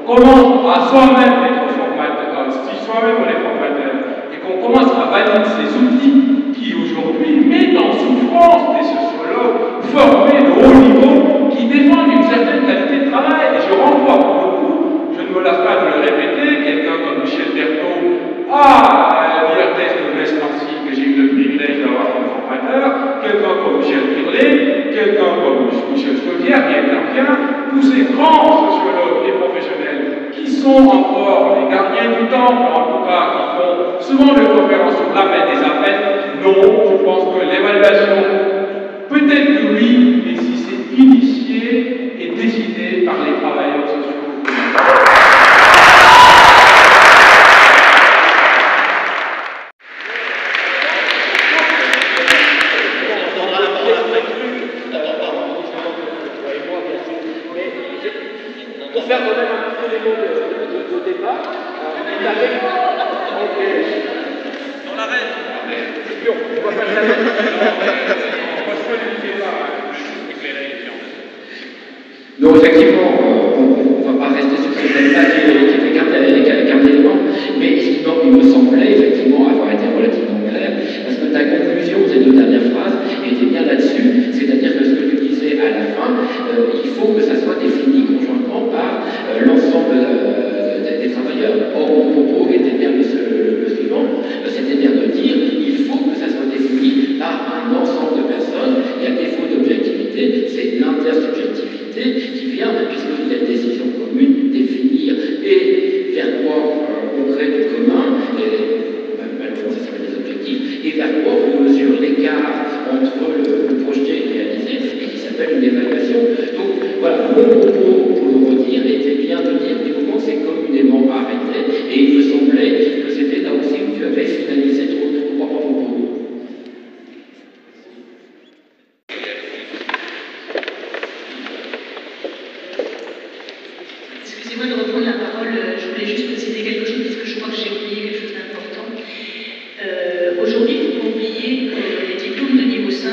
commence à soi-même être formateur, si soi-même on est formateur, et qu'on commence à valider ces outils qui aujourd'hui mettent en souffrance des sociologues formés de haut niveau qui défendent une certaine qualité de travail. Et je renvoie pour le coup, je ne me lasse pas de le répéter, quelqu'un comme Michel Berthaud à l'IRTS de Nancy, que j'ai eu le privilège d'avoir comme formateur, quelqu'un comme Michel Pirlet, quelqu'un comme Michel Chaudière, qui intervient, tous ces grands sociologues et professionnels qui sont encore les gardiens du temple, en tout cas, qui font souvent des conférences sur l'appel des appels. Non, je pense que l'évaluation, peut-être que oui, mais si c'est initié et décidé par les travailleurs sociaux. Pour faire quand même un petit élément de départ, on est arrivé. On l'arrête. On va faire ça. Donc effectivement, on ne va pas rester sur ce thème-là qui était qu'un élément, mais il me semblait effectivement avoir été relativement clair, parce que ta conclusion, tes deux dernières phrases, étaient bien là-dessus, c'est-à-dire que ce que tu disais à la fin, il faut que ça soit défini conjointement par l'ensemble des travailleurs. Or, mon propos était bien le suivant, c'était bien de dire il faut que ça soit défini par un ensemble de personnes, et à défaut d'objectivité, c'est l'intersubjectivité qui vient, puisqu'il y a une décision commune, définir et vers quoi on crée du commun, et malheureusement ça s'appelle des objectifs, et vers quoi on mesure l'écart entre le projeté réalisé et qui s'appelle une évaluation. Donc voilà, mon propos, pour le redire, était bien de dire du moment c'est communément arrêté, et il me semblait que c'était là aussi où tu avais finalisé ton propre propos. Excusez-moi de reprendre la parole, je voulais juste préciser quelque chose parce que je crois que j'ai oublié quelque chose d'important. Aujourd'hui, il ne faut pas oublier que les diplômes de niveau 5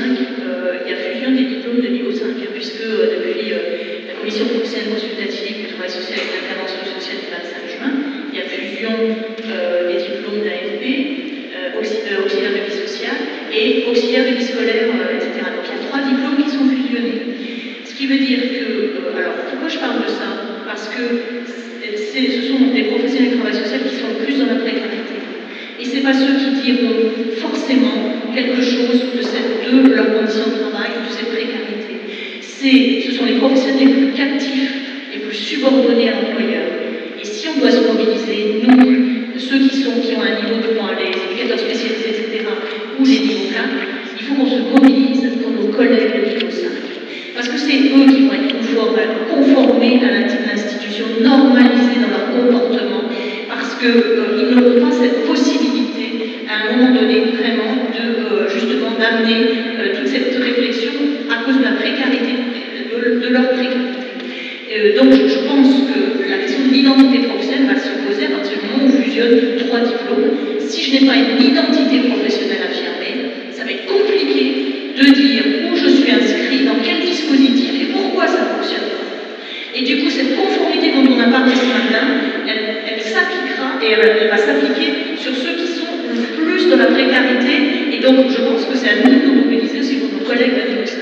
académies scolaires, etc. Donc il y a 3 diplômes qui sont fusionnés. Ce qui veut dire que, alors pourquoi je parle de ça? Parce que ce sont des professionnels du travail social qui sont plus dans la précarité. Et ce n'est pas ceux qui diront forcément quelque chose de leurs conditions de travail, de cette précarité. Ce sont les professionnels les plus captifs, les plus subordonnés à l'employeur. Et si on doit se mobiliser, nous, ceux qui ont un niveau de points, les éducateurs spécialisés, etc., ou les niveaux 4, il faut qu'on se mobilise pour nos collègues de niveau 5. Parce que c'est eux qui vont être conformés à l'institution, normalisés dans leur comportement, parce qu'ils n'auront pas cette possibilité, à un moment donné, vraiment, justement, d'amener toute cette réflexion à cause de la précarité, de leur précarité. Donc, je pense que la question de l'identité professionnelle va se poser à partir du moment où on fusionne 3 diplômes. Si je n'ai pas une identité professionnelle affirmée, ça va être compliqué de dire où je suis inscrit, dans quel dispositif et pourquoi ça fonctionne pas. Et du coup, cette conformité dont on a parlé ce matin, elle s'appliquera et elle va s'appliquer sur ceux qui sont le plus dans la précarité. Et donc, je pense que c'est à nous de nous mobiliser aussi pour nos collègues de niveau 5.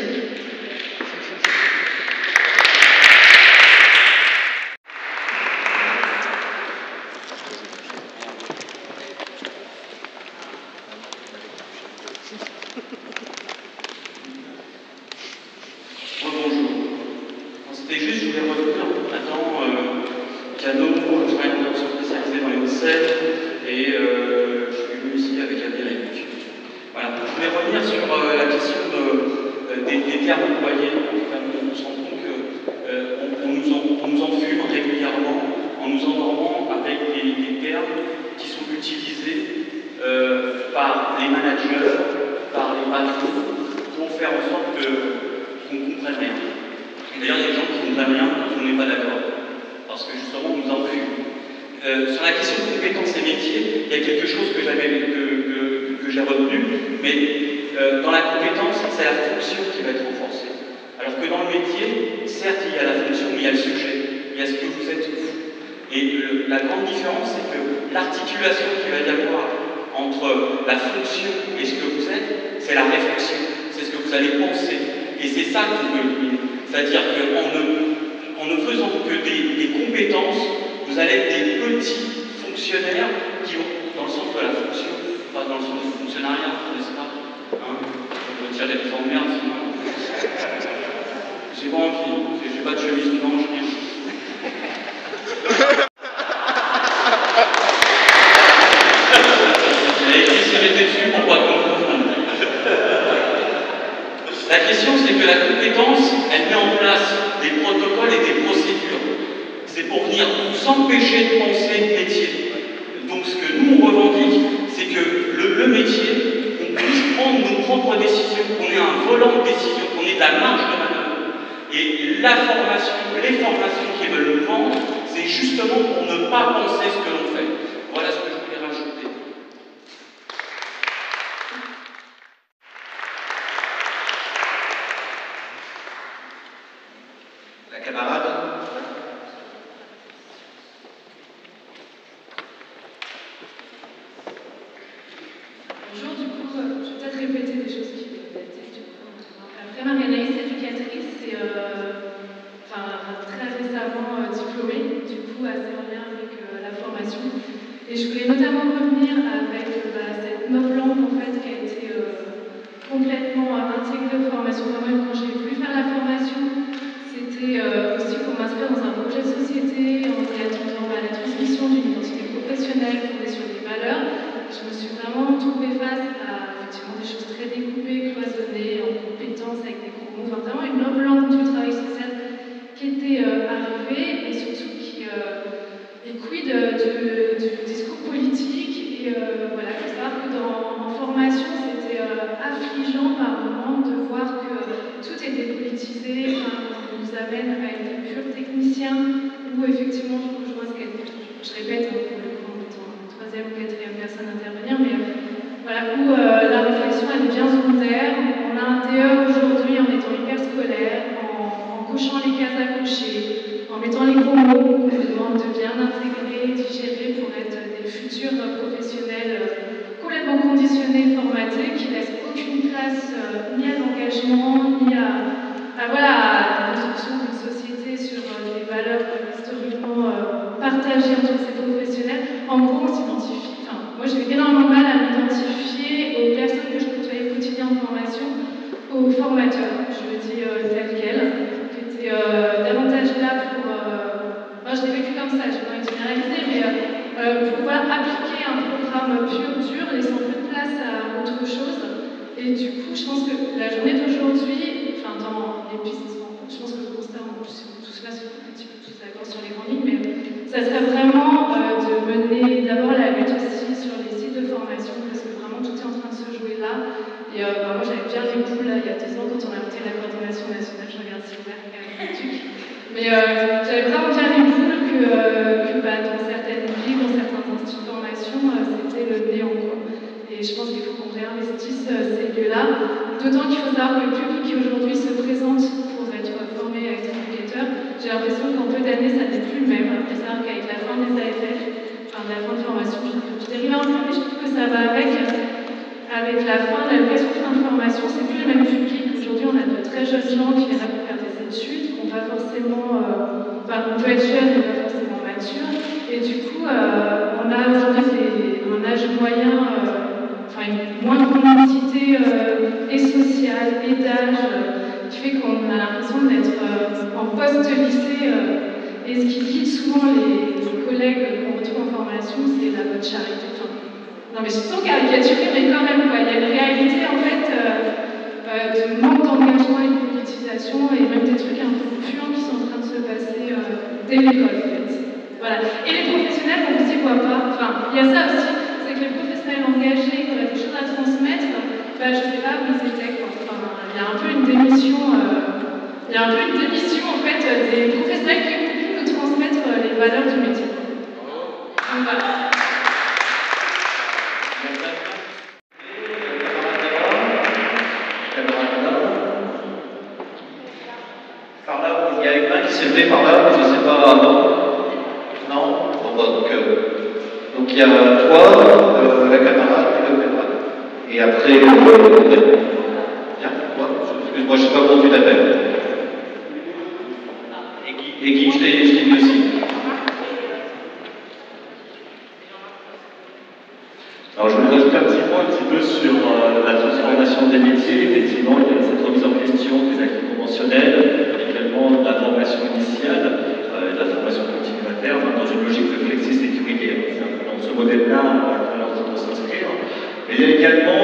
Professionnels complètement conditionnés, formatés, qui laissent aucune place l'engagement, ni voilà, à la construction d'une société sur des valeurs historiquement partagées entre ces professionnels. En gros, on s'identifie, enfin, moi j'ai eu énormément de mal à m'identifier aux personnes que je côtoyais au quotidien en formation, aux formateurs, je le dis tel quel, qui étaient davantage là pour... je l'ai vécu comme ça, j'ai pas envie de généraliser, mais pour appliquer un programme pur, dur, laissant peu de place à autre chose. Et du coup, je pense que la journée d'aujourd'hui, enfin dans les pistes, je pense que le constat, tout cela se fait un petit peu tous d'accord sur les grandes lignes, mais ça serait vraiment de mener d'abord la lutte aussi sur les sites de formation, parce que vraiment tout est en train de se jouer là. Et moi j'avais bien les poules là, il y a 2 ans quand on a monté la coordination nationale, je regarde Sylvain avec le duc. Mais j'avais vraiment bien les poules que dans certaines villes, dans certains instituts de formation, c'était le néant, quoi. Et je pense qu'il faut qu'on réinvestisse ces lieux-là. D'autant qu'il faut savoir que le public qui aujourd'hui se présente pour être formé à être éducateur, j'ai l'impression qu'en peu d'années, ça n'est plus le même. Il faut savoir qu'avec la fin des AFF, enfin de la fin de formation, je dérive un peu, mais je trouve que ça va avec la fin de l'allocation de fin de formation, c'est plus le même public. Aujourd'hui, on a de très jeunes gens qui viennent là pour faire des études, qui n'ont pas forcément... on peut être jeune, mais pas forcément mature. Et du coup, on a aujourd'hui un âge moyen... une moins grande quantité et sociale et d'âge qui fait qu'on a l'impression d'être en post-lycée et ce qui guide souvent les collègues qu'on retrouve en formation, c'est la bonne charité. Non mais sans caricaturer, mais quand même quoi. Il y a une réalité en fait de manque d'engagement et de politisation et même des trucs un peu puants qui sont en train de se passer dès l'école en fait. Voilà. Et les professionnels, on vous y voit pas. Enfin, il y a ça aussi. C'est que les professionnels engagés, qui auraient des choses à transmettre, je ne sais pas où ils étaient. Enfin, il y a un peu une démission, en fait des professionnels qui oublient de transmettre les valeurs du métier. Donc voilà. Par là, il y a quelqu'un qui s'est levé par là, je ne sais pas. Non. Donc il y a toi, la camarade et le camarade. Et après, bien, excuse-moi, je ne sais pas comment tu t'appelles. Et Guy, je t'ai dit aussi. Alors je voudrais ajouter un petit point sur la transformation des métiers. Effectivement, il y a cette remise en question des acquis conventionnels, également de la formation initiale, de la formation continue à terme, dans une logique de flexi-sécurité. C'est dans ce modèle-là qu'on doit s'inscrire. Mais il y a également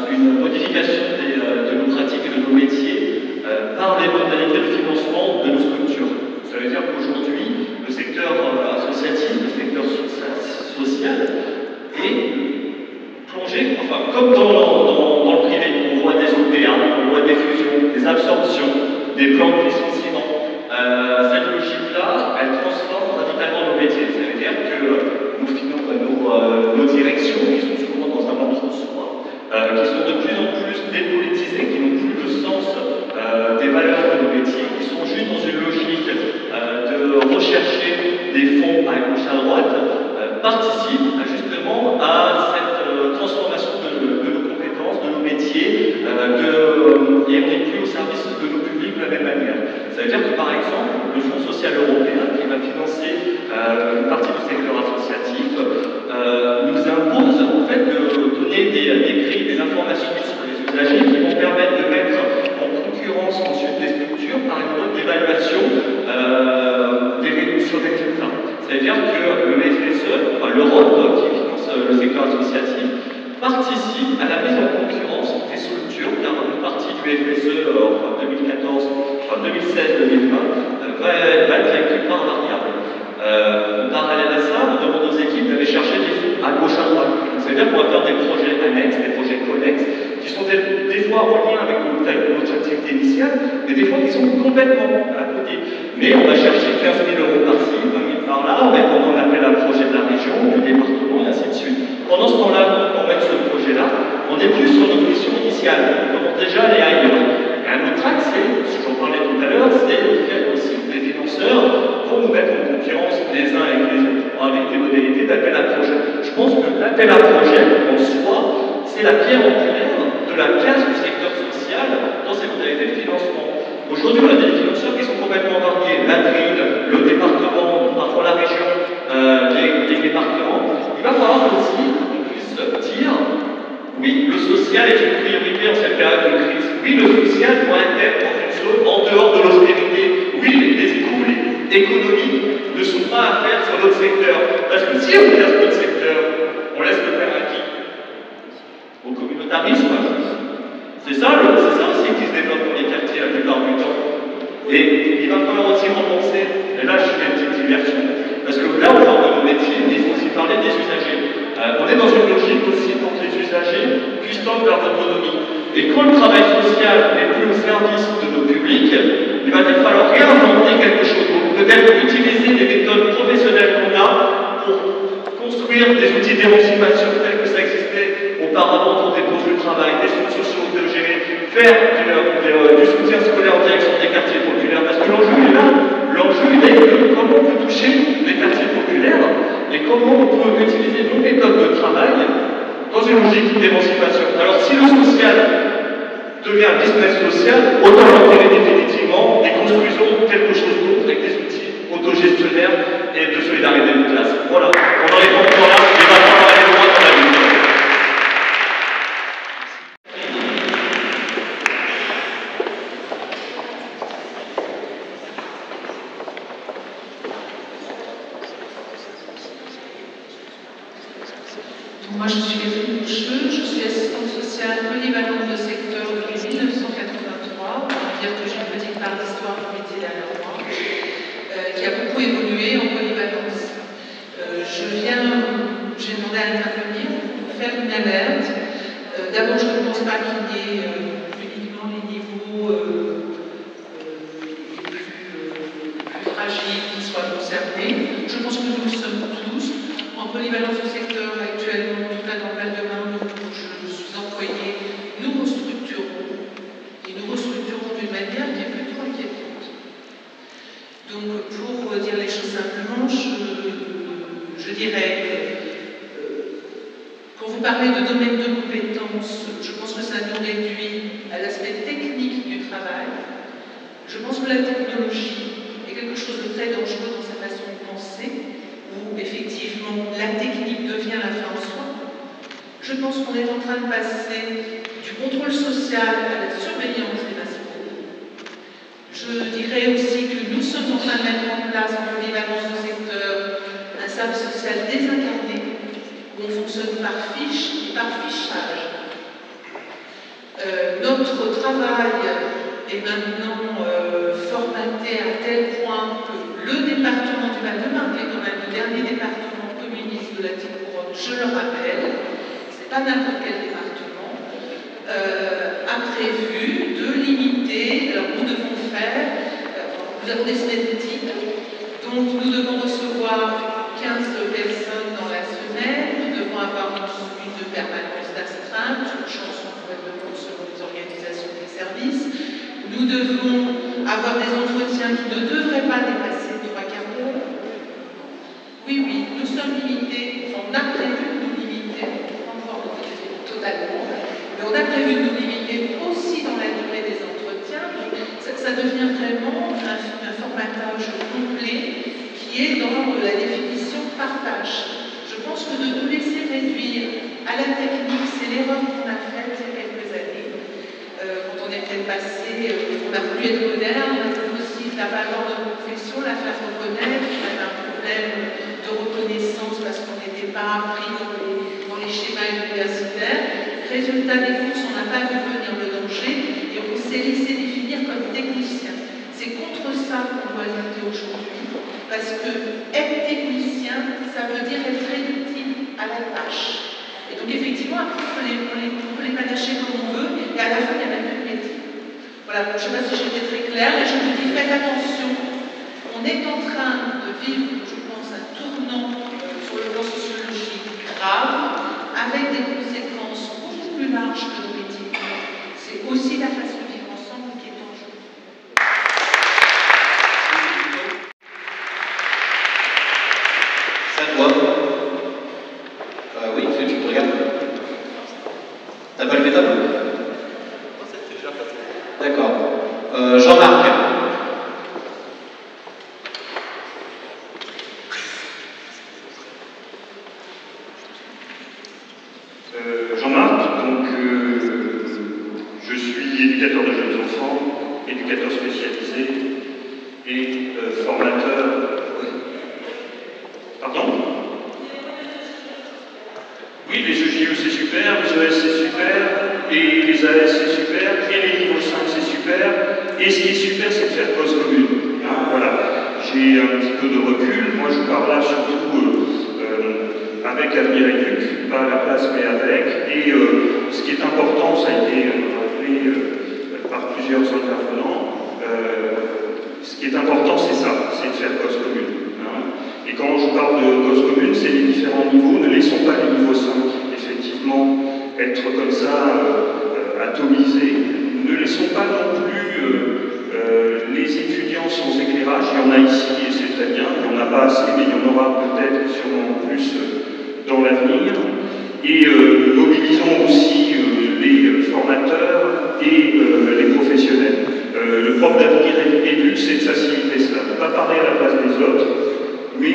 une modification de nos pratiques et de nos métiers par les modalités de financement de nos structures. Ça veut dire qu'aujourd'hui, le secteur associatif, le secteur social, est plongé, enfin, comme dans le privé, on voit des OPA, on voit des fusions, des absorptions, des plans de licenciement. Cette logique-là, elle transforme radicalement nos métiers. Ça veut dire que nos directions, qui sont souvent dans un entre-soi, qui sont de plus en plus dépolitisées, qui n'ont plus le sens des valeurs de nos métiers, qui sont juste dans une logique de rechercher des fonds à gauche à droite, participent justement à cette transformation de nos compétences, de nos métiers, et on n'est plus au service de nos publics de la même manière. Ça veut dire que par exemple, le Fonds social européen, qui va financer une partie du secteur associatif, nous impose en fait de donner des grilles, des informations sur les usagers qui vont permettre de mettre en concurrence ensuite des structures par une mode d'évaluation des réductions d'exemples. C'est-à-dire que le FSE, l'Europe qui finance le secteur associatif, participe à la mise en concurrence des structures, car une partie du FSE en 2016-2020 va être calculée par variable. En parallèle à ça, on demande aux équipes d'aller chercher des fonds à gauche à droite. C'est-à-dire qu'on va faire des projets annexes, des projets connexes, qui sont des fois en lien avec notre activité initiale, mais des fois qui sont complètement à côté. Mais on va chercher 15 000 € par-ci, 20 000 par-là, on répond à l'appel à projet de la région, du département, et ainsi de suite. Pendant ce temps-là, on met ce projet-là, on est plus sur notre mission initiale, on commence déjà à aller ailleurs. Et un autre axe, c'est, ce que j'en parlais tout à l'heure, c'est le fait aussi que les financeurs vont nous mettre en concurrence les uns avec les autres, avec des modalités d'appel à projet. Je pense que l'appel à projet, en soi, c'est la pierre angulaire de la place du secteur social Aujourd'hui, on a des financeurs qui sont complètement variés. La ville, le département, parfois la région, les départements. Il va falloir aussi qu'on puisse dire oui, le social est une priorité en cette période de crise. Oui, le social doit être dans une zone en dehors de l'austérité. Oui, les coûts économiques ne sont pas à faire sur notre secteur. Parce que si on laisse notre secteur, on laisse le faire à qui? Au communautarisme. C'est ça aussi qui se développe dans les quartiers la plupart du temps. Et il va falloir aussi renforcer, et là je fais une petite diversion, parce que là on parle de nos métiers, mais il faut aussi parler des usagers. On est dans une logique aussi pour que les usagers puissent tendre leur autonomie. Et quand le travail social n'est plus au service de nos publics, il va falloir réinventer quelque chose. Donc peut-être utiliser les méthodes professionnelles qu'on a pour construire des outils d'émancipation tels que ça existait auparavant pour des postes de travail, des centres sociaux autogérés, faire du soutien scolaire en direction des quartiers populaires, parce que l'enjeu est là. L'enjeu est de comment on peut toucher les quartiers populaires et comment on peut utiliser nos méthodes de travail dans une logique d'émancipation. Alors si le social devient un business social, autant l'enterrer définitivement et construisons quelque chose d'autre avec des outils autogestionnaires et de solidarité de classe. Voilà, on en est pas encore là, mais va falloir aller loin dans la vie. Moi, je suis Catherine Boucheux, je suis assistante sociale polyvalente de secteur depuis 1983. On va dire que j'ai une petite part d'histoire du métier derrière moi, qui a beaucoup évolué en polyvalence. J'ai demandé à intervenir pour faire une alerte. D'abord, je ne pense pas qu'il y ait uniquement les niveaux les plus fragiles qui soient concernés. Je pense que nous sommes tous en polyvalence du secteur actuellement, en tout cas dans le Val-de-Marne, où je suis employée, nous restructurons. Et nous restructurons d'une manière qui est plutôt inquiétante. Donc, pour dire les choses simplement, je dirais que quand vous parlez de domaine de compétences, je pense que ça nous réduit à l'aspect technique du travail. Je pense que la technologie est quelque chose de très dangereux dans sa façon de penser, où effectivement la technique devient la fin en soi. Je pense qu'on est en train de passer du contrôle social à la surveillance des masses médias. Je dirais aussi que nous sommes en train de mettre en place en polyvalence de secteur un service social désincarné, où on fonctionne par fiche et par fichage. Notre travail est maintenant formaté à tel point que le département du Val-de-Marne, qui est quand même le dernier département communiste de la Petite-Couronne, je le rappelle, c'est pas n'importe quel département, a prévu de limiter. Alors nous devons nous avons des semaines types, donc nous devons recevoir 15 personnes dans la semaine, nous devons avoir une suite de permanence d'astreinte, une chance on pourrait demander selon les organisations des services. Nous devons avoir des entretiens qui ne devraient pas dépasser 3 quarts d'heure. Oui, nous sommes limités, enfin, on a prévu de nous limiter, pas encore totalement, mais on a prévu de nous limiter aussi dans la durée des entretiens. Donc ça devient vraiment un formatage complet qui est dans la définition par tâche. Je pense que de nous laisser réduire à la technique, c'est l'erreur qu'on a faite il y a quelques années. Quand on était passé, on a voulu être moderne, on a voulu aussi la valeur de notre profession, la faire reconnaître, on avait un problème de reconnaissance parce qu'on n'était pas pris dans les schémas universitaires. Résultat des courses, on n'a pas vu venir le danger et on s'est laissé définir comme technicien. C'est contre ça qu'on doit lutter aujourd'hui, parce que être technicien, ça veut dire être réductible à la tâche. Et donc effectivement, après, on peut les panacher comme on veut, et à la fin, il y a même plus de métier. Voilà, je ne sais pas si j'étais très claire, et je vous dis, faites attention. On est en train de vivre, je pense, un tournant sur le plan sociologique grave, avec des conséquences beaucoup plus larges que nos métiers. C'est aussi la façon de vivre ensemble qui est en jeu. Ça doit. Oui, parce que tu me regardes. T'as pas levé ta main? D'accord. Jean-Marc. des enfants, éducateur spécialisé et formateur. Pardon? Oui, les EJE c'est super, les ES c'est super, et les AS c'est super, et les niveaux 5 c'est super, et ce qui est super c'est de faire cause commune. Hein, voilà, j'ai un petit peu de recul, moi je parle là surtout avec Avenir Éduc, pas à la place mais avec, et ce qui est important, ça a été rappelé par plusieurs intervenants, ce qui est important c'est ça, c'est de faire cause commune. Hein. Et quand je parle de cause commune, c'est les différents niveaux, ne laissons pas les niveaux 5, effectivement, être comme ça, atomisés. Ne laissons pas non plus les étudiants sans éclairage, il y en a ici et c'est très bien, il n'y en a pas assez, mais il y en aura peut-être sûrement plus dans l'avenir. Et mobilisons aussi les formateurs et les professionnels. Le propre d'Avenir Éduc, c'est de faciliter cela, de ne pas parler à la place des autres, mais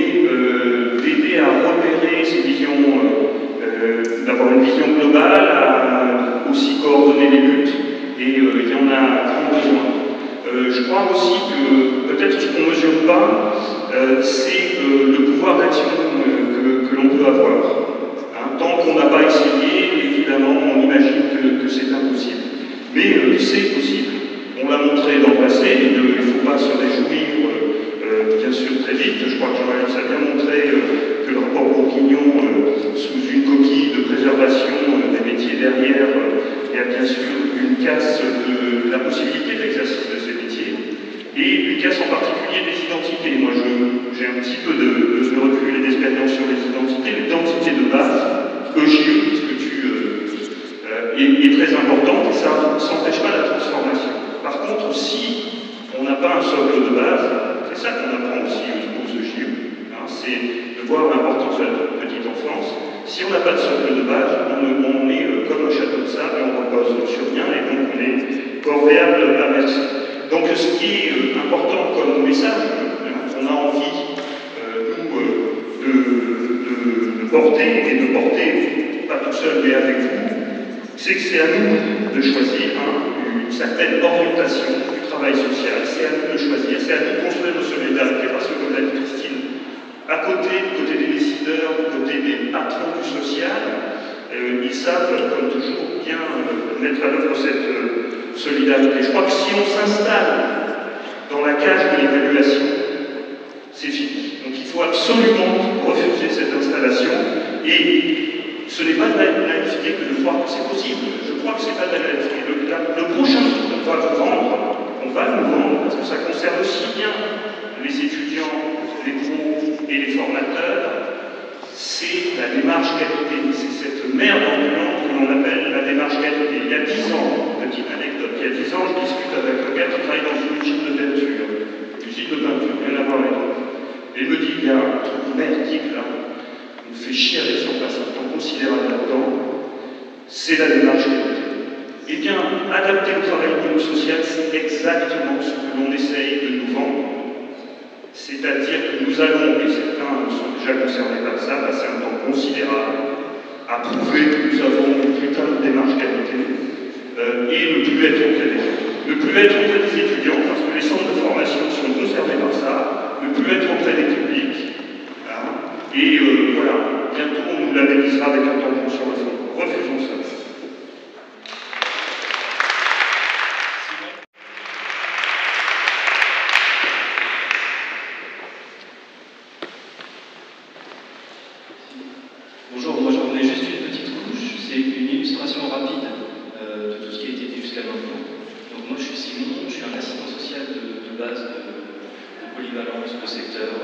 d'aider à repérer ces visions, d'avoir une vision globale, à aussi coordonner les luttes, et il y en a grand besoin. Je crois aussi que peut-être ce qu'on ne mesure pas, c'est le pouvoir d'action que l'on peut avoir. Hein, tant qu'on n'a pas essayé, évidemment, on imagine que c'est impossible. Mais c'est possible. On l'a montré dans le passé, il ne faut pas se réjouir, bien sûr, très vite. Je crois que Jean-Alex a bien montré que le rapport Bourguignon, sous une coquille de préservation des métiers derrière, il y a bien sûr une casse de la possibilité d'exercice de ces métiers, et une casse en particulier des identités. Moi, j'ai un petit peu de recul et d'expérience sur les identités. L'identité de base, EJE, ce que est très importante, et ça n'empêche pas la transformation. Par contre, si on n'a pas un socle de base, c'est ça qu'on apprend aussi aux EJE, hein, c'est de voir l'importance de la petite enfance. Si on n'a pas de socle de base, on est comme un château de sable et on repose sur rien, et donc on est corvéable à merci. Donc ce qui est important comme message, on a envie, nous, de porter, et de porter, pas tout seul mais avec vous, c'est que c'est à nous de choisir une certaine orientation du travail social, c'est à nous de choisir, c'est à nous de construire nos solidarités, parce que comme l'a dit Christine, du côté des décideurs, du côté des patrons du social, ils savent, comme toujours, bien mettre à l'œuvre cette solidarité. Je crois que si on s'installe dans la cage de l'évaluation, c'est fini. Donc il faut absolument refuser cette installation, et ce n'est pas de la naïveté que de croire que c'est possible. Je crois que ce n'est pas de la naïveté. Le prochain truc qu'on va vous vendre, parce que ça concerne aussi bien les étudiants, les pros et les formateurs, c'est la démarche qualité. C'est cette merde ambulante que l'on appelle la démarche qualité. Il y a 10 ans, petite anecdote, il y a 10 ans, je discute avec un gars qui travaille dans une usine de peinture. Rien à voir avec l'autre. Et il me dit, il y a un truc merdique là, on fait chier avec ça, on passe un temps considérable là-dedans, c'est la démarche qualité. Eh bien, adapter le travail social, c'est exactement ce que l'on essaye de nous vendre. C'est-à-dire que nous allons, et certains sont déjà concernés par ça, passer un temps considérable à prouver que nous avons une putain de démarche qualité, et ne plus être auprès des gens. Ne plus être auprès des étudiants, parce que les centres de formation sont concernés par ça, ne plus être auprès des publics. Hein, et voilà, bientôt on nous labellisera avec un tampon sur le front. Refusons ça. Bonjour, moi j'en ai juste une petite couche, c'est une illustration rapide de tout ce qui a été dit jusqu'à maintenant. Donc moi je suis Simon, je suis un assistant social de base de polyvalence de secteur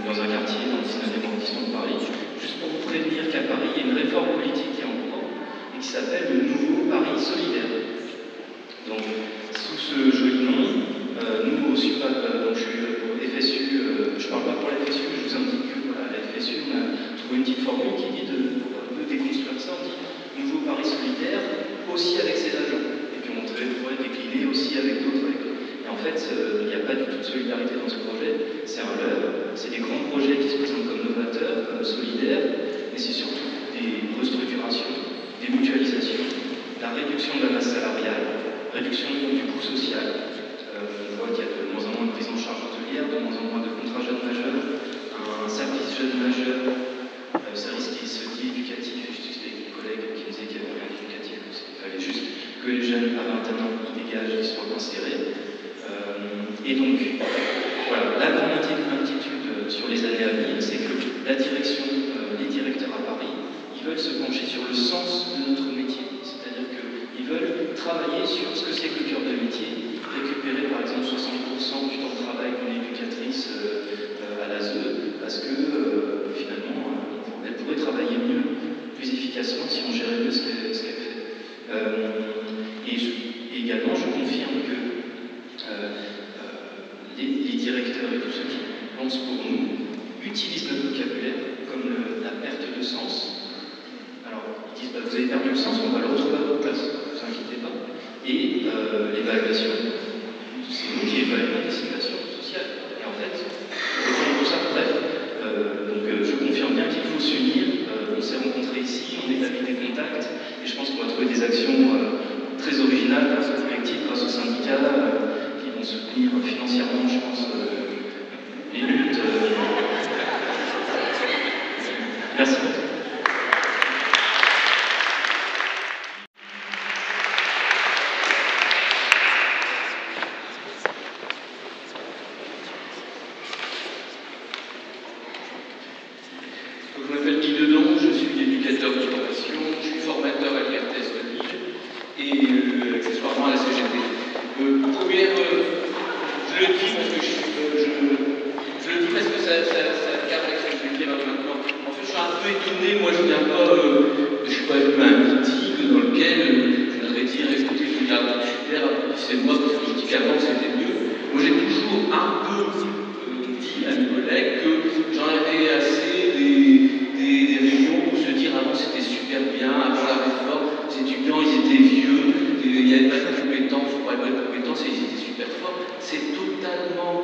dans un quartier dans le 19e arrondissement de Paris. Juste pour vous prévenir qu'à Paris il y a une réforme politique qui est en cours et qui s'appelle le nouveau Paris solidaire. Donc sous ce joli nom, nous au SUPAP, donc je suis au FSU, je ne parle pas pour la FSU, je vous indique que voilà, la FSU, on a trouvé une petite formule qui dit de déconstruire ça, on dit nouveau Paris solidaire, aussi avec ses agents. Et puis on pourrait décliner aussi avec d'autres. Et en fait, il n'y a pas du tout de solidarité dans ce projet, c'est un leurre, c'est des grands projets qui se présentent comme novateurs, comme solidaires, mais c'est surtout des restructurations, des mutualisations, la réduction de la masse salariale, réduction du coût social. On voit qu'il y a de moins en moins de prise en charge hôtelière, de moins en moins de contrats jeunes majeurs, un service jeune majeur, service qui se dit éducatif, et je discutais avec une collègue qui me disait qu'il n'y avait rien d'éducatif, il fallait juste que les jeunes à 21 ans y dégagent, qu'ils soient insérés. Et donc, voilà, la grande inquiétude sur les années à venir, c'est que la direction, les directeurs à Paris, ils veulent se pencher sur le sens de notre métier. C'est-à-dire qu'ils veulent travailler sur ce que c'est que le cœur de métier, récupérer par exemple 60% du temps de travail d'une éducatrice à l'ASE, parce que finalement, elle pourrait travailler mieux, plus efficacement si on gérait mieux ce qu'elle fait. Et également, je confirme que les directeurs et tous ceux qui pensent pour nous utilisent notre vocabulaire comme la perte de sens. Alors, ils disent vous avez perdu le sens, on va le retrouver à votre place, ne vous inquiétez pas. Et l'évaluation, c'est nous qui évaluons les situations sociales. Et en fait, on tout ça. Bref, donc je confirme bien qu'il faut s'unir. On s'est rencontrés ici, on établit des contacts, et je pense qu'on va trouver des actions très originales grâce au collectif, grâce au syndicat, qui vont soutenir financièrement, je pense, les luttes. Merci beaucoup. Je m'appelle Guy Dedon, je suis éducateur de formation, je suis formateur à l'IRTS de Lille et accessoirement à la CGT. Première, je le dis parce que je le dis parce que ça cadre avec ce que je vais dire maintenant. En fait, je suis un peu étonné, moi je viens pas, je suis pas venu à un meeting dans lequel je voudrais dire écoutez, il y a un truc super, applaudissez-moi parce que je dis qu'avant c'était mieux. Moi j'ai toujours un peu dit à mes collègues que j'en avais assez des réunions pour se dire avant c'était super bien, avant la réforme, les étudiants ils étaient vieux, il n'y avait pas de compétences, on parlait pas de compétences et ils étaient super forts. C'est totalement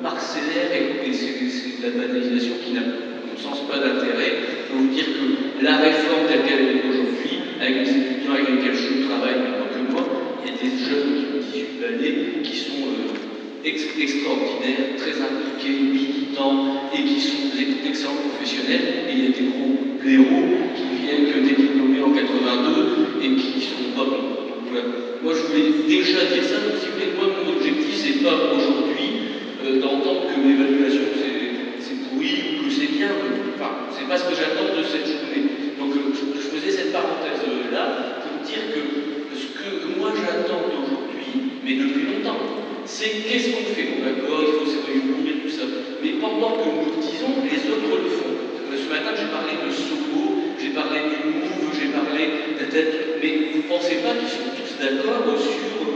parcellaire et c'est de la banalisation qui n'a, à mon sens, pas d'intérêt. Je peux vous dire que la réforme telle qu'elle est aujourd'hui, avec les étudiants avec lesquels je travaille maintenant que moi, il y a des jeunes qui ont 18 années qui sont extraordinaires, très impliqués, militants et qui sont d'excellents professionnels. Et il y a des gros blaireaux qui viennent que des diplômés en 82 et qui sont pas bons. Donc voilà. Moi je voulais déjà dire ça, donc si vous voulez, moi mon objectif c'est pas aujourd'hui d'entendre que l'évaluation c'est pourri ou que c'est bien. Enfin, c'est pas ce que j'attends de cette journée. Donc je faisais cette parenthèse là pour dire que ce que moi j'attends d'aujourd'hui, mais depuis longtemps, c'est qu'est-ce qu'on fait. Bon d'accord, il faut se réunir et tout ça. Mais pendant que nous le disons, les autres le font. Ce matin j'ai parlé de Soko, j'ai parlé du MOVE, j'ai parlé peut-être. Mais vous ne pensez pas qu'ils sont tous d'accord sur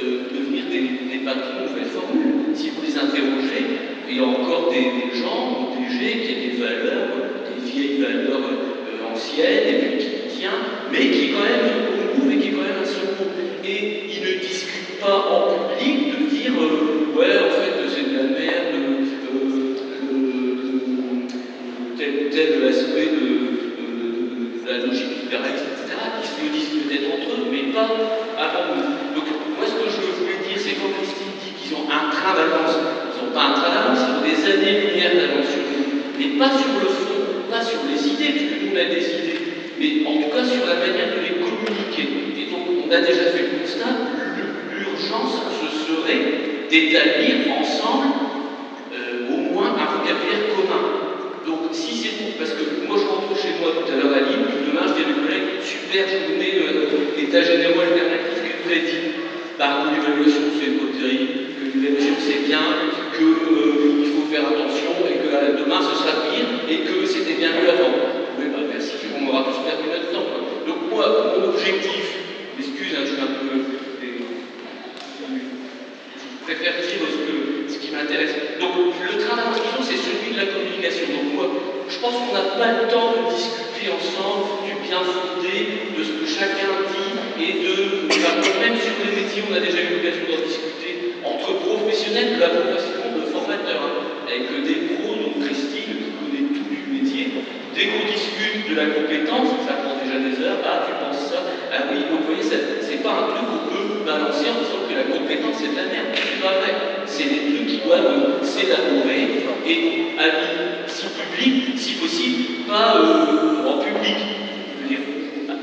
devenir des patrons nouvelle formule? Si vous les interrogez, il y a encore des gens au DG qui ont des valeurs, des vieilles valeurs anciennes, et puis qui tient, mais qui est quand même au MOVE et qui est quand même un Soko. Et ils ne discutent pas en public de dire ouais en fait c'est de la merde, tel aspect de la logique libérale, etc., qui se le disent peut-être entre eux, mais pas avant nous. Donc, moi, ce que je voulais dire, c'est quand Christine dit qu'ils ont un train d'avance, ils n'ont pas un train d'avance, ils ont des années-lumière d'avance sur nous, mais pas sur le fond, pas sur les idées, puisque nous, on a des idées, mais en tout cas sur la manière de les communiquer. Et donc, on a déjà fait le constat, l'urgence, ce serait d'établir ensemble au moins un vocabulaire commun. Donc, si c'est pour, parce que moi je rentre chez moi tout à l'heure à Lille, demain je dis à mes collègues, super journée, état généraux alternatif, que vous avez dit, que l'évaluation c'est pas terrible, que l'évaluation c'est bien, qu'il faut faire attention et que demain ce sera pire et que c'était bien mieux avant. Oui, merci, on aura tous perdu notre temps. Donc, moi, mon objectif, excuse, je suis un peu. Je préfère dire ce qui m'intéresse. Donc, le travail en disons, c'est celui de la communication. Donc, moi, je pense qu'on n'a pas le temps de discuter ensemble du bien fondé, de ce que chacun dit, et même sur les métiers, on a déjà eu l'occasion d'en discuter entre professionnels de la profession de formateur, avec des pros, donc Christine, qui connaît tout du métier. Dès qu'on discute de la compétence, ça prend déjà déjà des heures. Ah, tu penses ça? Ah oui, donc vous voyez, c'est pas un truc qu'on peut balancer en disant que la compétence c'est de la merde. C'est pas vrai. C'est des trucs qui doivent s'élaborer et à si public, si possible, pas en public, je veux dire,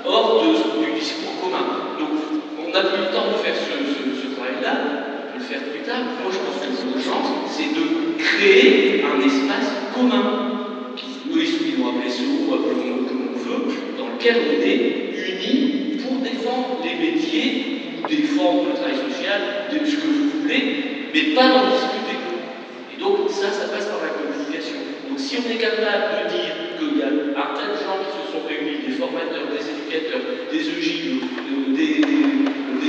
hors du discours commun. Donc, on n'a plus le temps de faire ce travail-là, on peut le faire plus tard. Moi, je pense que l'urgence, c'est de créer un espace commun, eux, ils vont appeler ce ou appelons-le comme on veut, dans lequel on est unis pour défendre les métiers, défendre le travail social, ce que vous voulez, mais pas d'en discuter. Et donc, ça passe par la communication. Donc, si on est capable de dire qu'il y a un tas de gens qui se sont réunis, des formateurs, des éducateurs, des EJ, des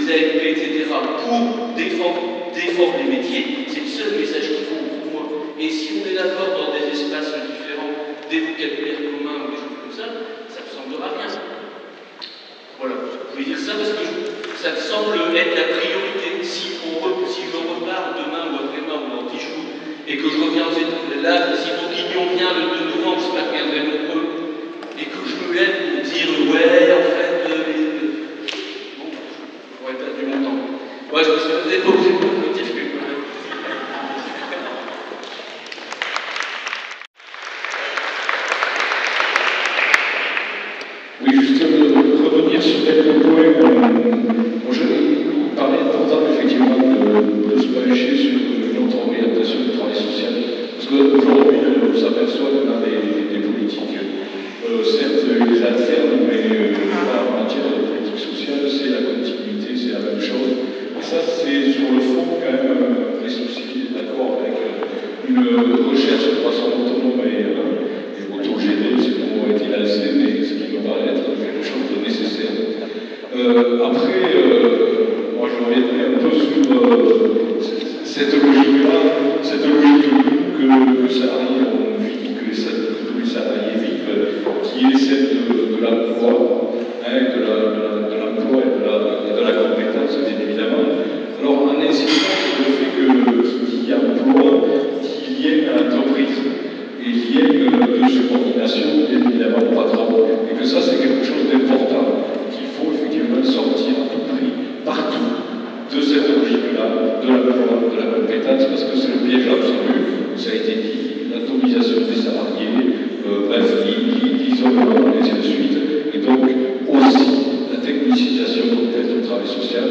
AFP, etc., pour défendre les métiers, c'est le seul message qu'il faut pour moi. Et si on élabore dans des espaces différents, des vocabulaires communs ou des choses comme ça ne ressemblera à rien. Voilà, je voulais dire ça parce que ça me semble être la priorité. Si je repars demain ou après-demain ou dans 10 jours et que je reviens là, si Bourguignon vient le 2 novembre, j'espère qu'il viendrait nombreux, et que je me lève pour dire ouais, en fait, bon, j'aurais perdu mon temps. Ouais, je me suis peut-être pas obligé de me notifier quand même. Oui, juste revenir sur quelques points. Je parlais pourtant effectivement de se pencher sur une autre orientation du travail social. Parce qu'aujourd'hui, on s'aperçoit que dans des politiques, certes, ils alternent, mais en matière de politique sociale, c'est la continuité, c'est la même chose. Et ça, c'est sur le fond quand même des soucis, d'accord, avec une recherche de croissance autonome et autogénée, c'est le mot a été lancé, mais ce qui me paraît être quelque chose de nécessaire. Après, moi je reviendrai un peu sur cette logique-là, cette logique que les salariés ont vit, que les salariés vivent, qui est celle de l'emploi, de l'emploi et de la compétence, bien évidemment. Alors, en insistant sur le fait qu'il y a emploi qui est lié à l'entreprise et lié de subordination, bien évidemment, au patron, et que ça, c'est quelque chose d'important, qu'il faut effectivement sortir à tout prix, partout, de cette logique-là, de l'emploi, de la compétence, parce que c'est le piège absolu, ça a été dit, l'atomisation des salariés, bref, l'isolement, et ainsi de suite, et donc aussi la technicisation complète du travail social.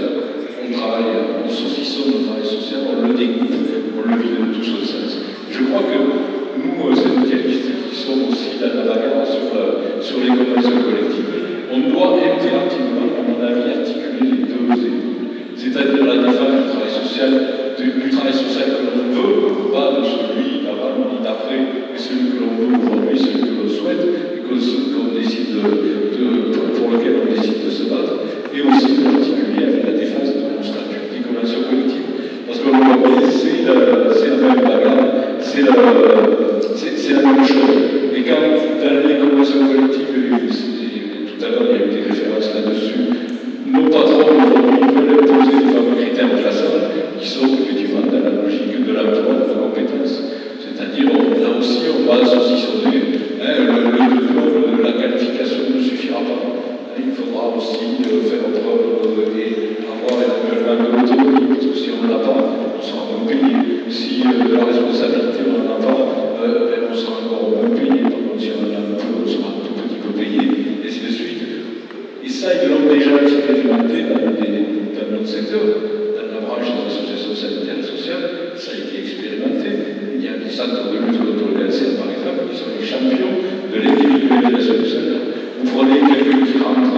On saucissonne le travail social, on le découpe, on le vide de tout son sens. Je crois que nous, syndicalistes, qui sommes aussi dans la bagarre sur les conventions collectives, on doit impérativement, à mon avis, articuler les deux écoles. C'est-à-dire la défense du travail social que l'on veut, pas de celui d'avant ni d'après, mais celui que l'on veut aujourd'hui, celui que l'on souhaite, et qu'on décide pour lequel on décide de se battre, et aussi de l'articuler avec la défense de nos statuts des conventions collectives. Parce que l'on voit bien, c'est la même bagarre, c'est la même chose. Et quand dans les conventions collectives, tout à l'heure il y a eu des références là-dessus, nos patrons aujourd'hui veulent imposer des fameux critères classables qui sont effectivement dans la logique de l'emploi, de la compétence. C'est-à-dire, là aussi, on va saucissonner. Le diplôme de la qualification ne suffira pas. Il faudra aussi faire preuve et avoir éventuellement de l'autonomie, parce que si on ne l'a pas, on sera moins payé. Si de la responsabilité, on n'en a pas, on sera encore moins payé. Par contre, si on en a un peu, on sera un tout petit peu payé, et ainsi de suite. Et ça, ils l'ont déjà expérimenté dans notre secteur, dans la branche des associations sanitaires et sociales, ça a été expérimenté. Il y a des centres de lutte contre le cancer, par exemple, qui sont les champions de l'individualisation du salaire. Vous prenez quelqu'un qui rentre,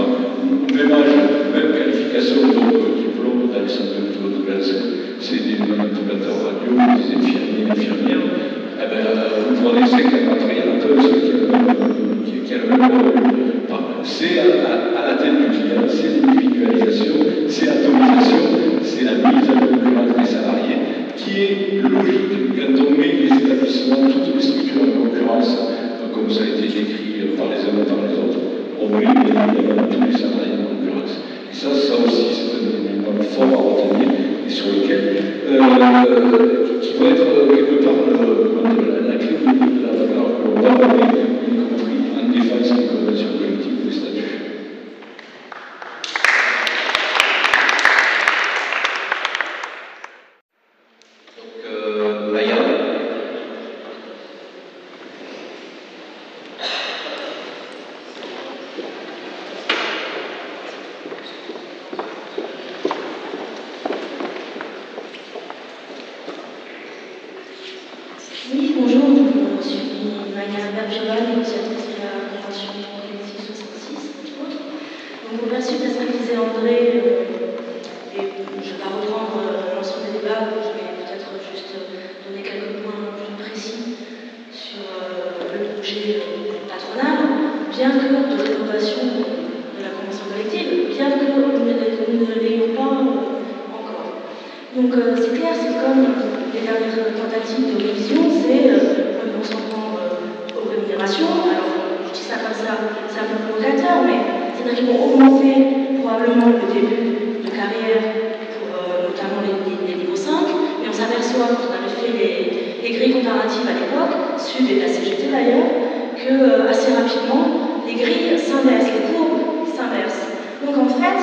même âge, même qualification, donc diplôme dans les centres de lutte contre le cancer, c'est des manipulateurs radio, des infirmières, eh ben, vous prenez 5 ans après, il y en a que celui qui a le même revenu. C'est à la tête du client, c'est l'individualisation, c'est l'atomisation, c'est la mise en concurrence des salariés, qui est logique quand on met les établissements, toutes les structures en concurrence, comme ça a été décrit par les uns et par les autres, on met évidemment tous les salariés en concurrence. Et ça aussi, c'est un élément fort à retenir, et sur lequel, qui va être quelque part la clé de la valeur que l'on va mener, y compris en défense des conventions collectives, des statuts. Maya Bergera, négociatrice de la Convention collective 66, entre autres. Donc au principe, à ce que disait André, et je ne vais pas reprendre l'ensemble des débats, je vais peut-être juste donner quelques points plus précis sur le projet patronal, bien que de rénovation de la convention collective, bien que nous ne l'ayons pas encore. Donc c'est clair, c'est comme les dernières tentatives de révision, c'est un consentement aux rémunérations. Alors je dis ça comme ça, c'est un peu provocateur, mais c'est-à-dire qu'ils vont augmenter probablement le début de carrière pour notamment les niveaux 5, mais on s'aperçoit, quand on avait fait les grilles comparatives à l'époque, Sud et la CGT d'ailleurs, que assez rapidement, les grilles s'inversent, les courbes s'inversent. Donc en fait,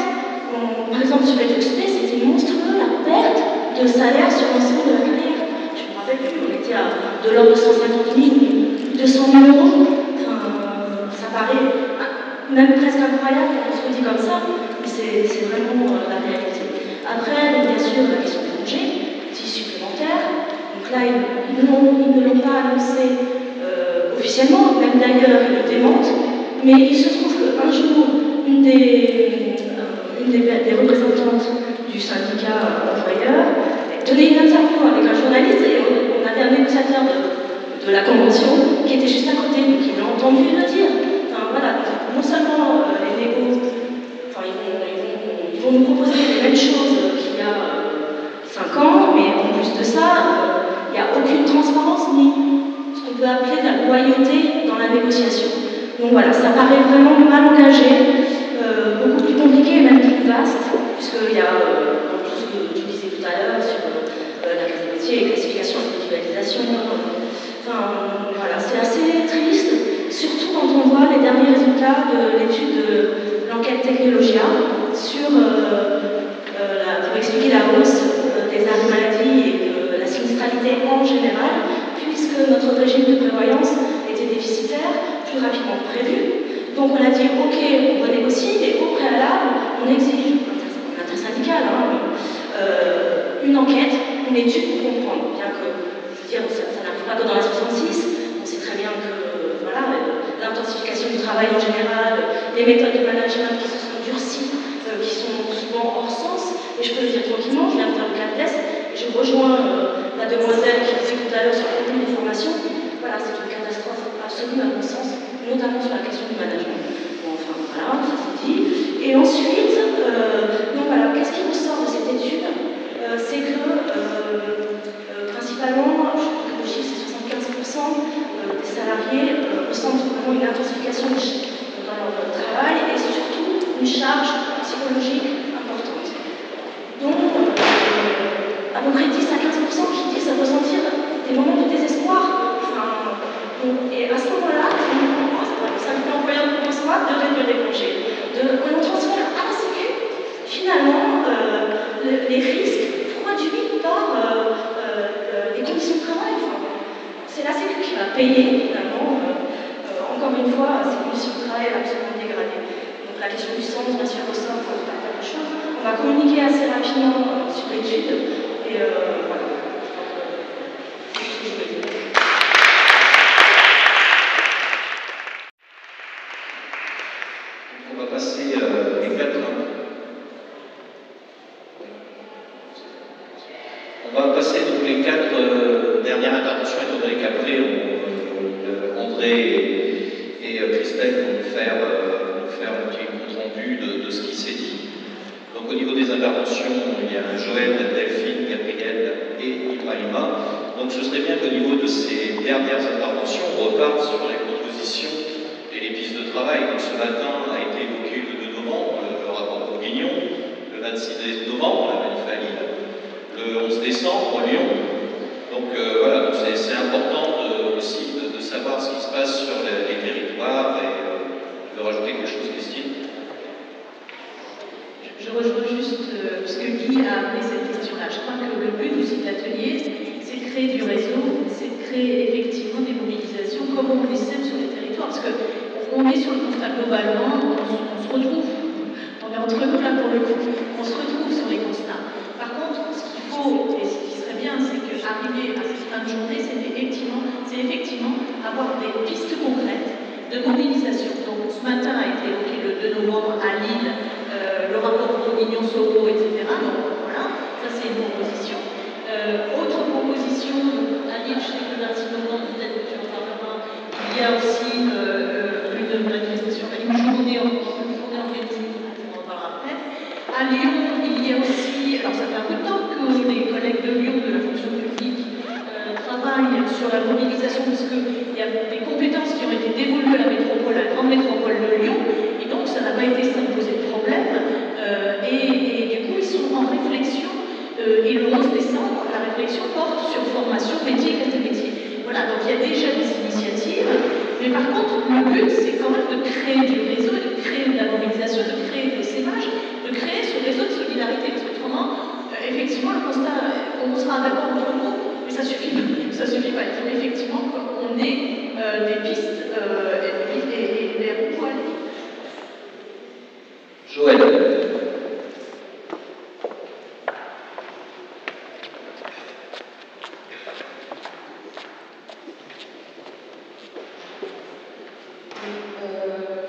par exemple sur les XP, c'était monstrueux la perte de salaire sur l'ensemble de la carrière. Je ne me rappelle plus, on était à de l'ordre de 150 000, 200 000 euros. Enfin, ça paraît même presque incroyable quand on se le dit comme ça, mais c'est vraiment la réalité. Après, donc, bien sûr, la question des congés, 10 supplémentaires. Donc là, ils ne l'ont pas annoncé officiellement, même d'ailleurs, ils le démentent, mais il se trouve qu'un jour, une des représentantes du syndicat employeur donnait une interview avec un journaliste et on avait un négociateur de la convention qui était juste à côté, donc il l'a entendu le dire. Enfin, voilà, non seulement les négos, enfin, ils vont nous proposer les mêmes choses qu'il y a 5 ans, mais en plus de ça, il n'y a aucune transparence ni ce qu'on peut appeler la loyauté dans la négociation. Donc voilà, ça paraît vraiment mal engagé, beaucoup plus compliqué et même plus vaste, puisqu'il y a tout ce que tu disais tout à l'heure sur la carte des métiers, classification, individualisation. Enfin, voilà, c'est assez triste, surtout quand on voit les derniers résultats de l'étude de l'enquête Technologia sur, pour expliquer la hausse des arrêts maladie et de la sinistralité en général, puisque notre régime de prévoyance était déficitaire plus rapidement que prévu. Donc on a dit, ok, on renégocie, mais au préalable, on exige, intersyndical, une enquête, une étude pour comprendre, bien que, je veux dire, ça n'arrive pas que dans la 66, on sait très bien que, voilà, l'intensification du travail en général, les méthodes de management qui se sont durcies, qui sont souvent hors sens, et je peux le dire tranquillement, je viens de faire le cas de test, et je rejoins la demoiselle qui disait tout à l'heure sur le contenu des formations. Voilà, c'est une catastrophe absolue à mon sens, notamment sur la question du management. Bon, enfin, voilà, ça c'est dit. Et ensuite, donc voilà, qu'est-ce qui ressort de cette étude? C'est que, principalement, je crois que le chiffre c'est 75% des salariés ressentent vraiment une intensification dans leur travail et surtout une charge psychologique importante. Donc, à peu près 10 à 15% qui disent ressentir des moments de désespoir. Enfin, et à ce moment-là, ça me fait employer un commencement de réduire les congés. On transfère à la Sécu, finalement, les risques produits par les conditions de travail. Enfin, c'est la Sécu qui va payer, finalement, encore une fois, ces conditions de travail absolument dégradées. Donc la question du sens, bien sûr, ressort pour pas mal de choses. On va communiquer assez rapidement sur l'étude, et voilà. C'est ce que je voulais dire. On va passer les 4. On va passer donc les 4 dernières interventions, étant donné qu'après André et Christelle vont nous faire un petit compte rendu de ce qui s'est dit. Donc au niveau des interventions, il y a Joël, Delphine, Gabriel et Ibrahima. Donc ce serait bien qu'au niveau de ces dernières interventions, on reparte sur les propositions et les pistes de travail. Donc ce matin a été évoqué le 2 novembre, le rapport Bourguignon, le 26 novembre, la manif à Lille, le 11 décembre, Lyon. Donc voilà, c'est important aussi de savoir ce qui se passe sur les territoires et de rajouter quelque chose, Christine. Je rejoins juste ce que Guy a amené cette question-là. Je crois que le but de cet atelier, c'est de créer du réseau, c'est de créer effectivement des mobilisations comme on le sait sur les territoires. Parce qu'on est sur le constat globalement, on se retrouve, on est entre nous là pour le coup, on se retrouve sur les constats. Par contre, ce qu'il faut, et ce qui serait bien, c'est qu'arrive arriver à cette fin de journée, c'est effectivement avoir des pistes concrètes de mobilisation. Donc ce matin a été évoqué le 2 novembre à Lille, le rapport Bourguignon-Soro, etc. Donc voilà, ça c'est une proposition. Autre proposition, à Lille, je sais que le 26 novembre, peut-être que tu en parleras, il y a aussi une manifestation, une journée organisée, on en parlera après. À Lyon, il y a aussi, alors ça fait un peu de temps que les collègues de Lyon de la fonction publique travaillent sur la mobilisation, parce qu'il y a des compétences qui ont été dévolues à la métropole, à la grande métropole de Lyon, et donc ça n'a pas été ça de poser de problème. Et du coup, ils sont en réflexion, et le 11 décembre, la réflexion porte sur formation, métier, carte métier. Voilà, donc il y a déjà des initiatives, mais par contre, le but, c'est quand même de créer du réseau, de créer de la mobilisation, de créer des sémages, de créer ce réseau de solidarité. Parce qu'autrement, effectivement, le constat, on sera d'accord entre nous, mais ça suffit pas. Ça suffit pas. Il faut effectivement qu'on ait des pistes et vers où aller. Joël.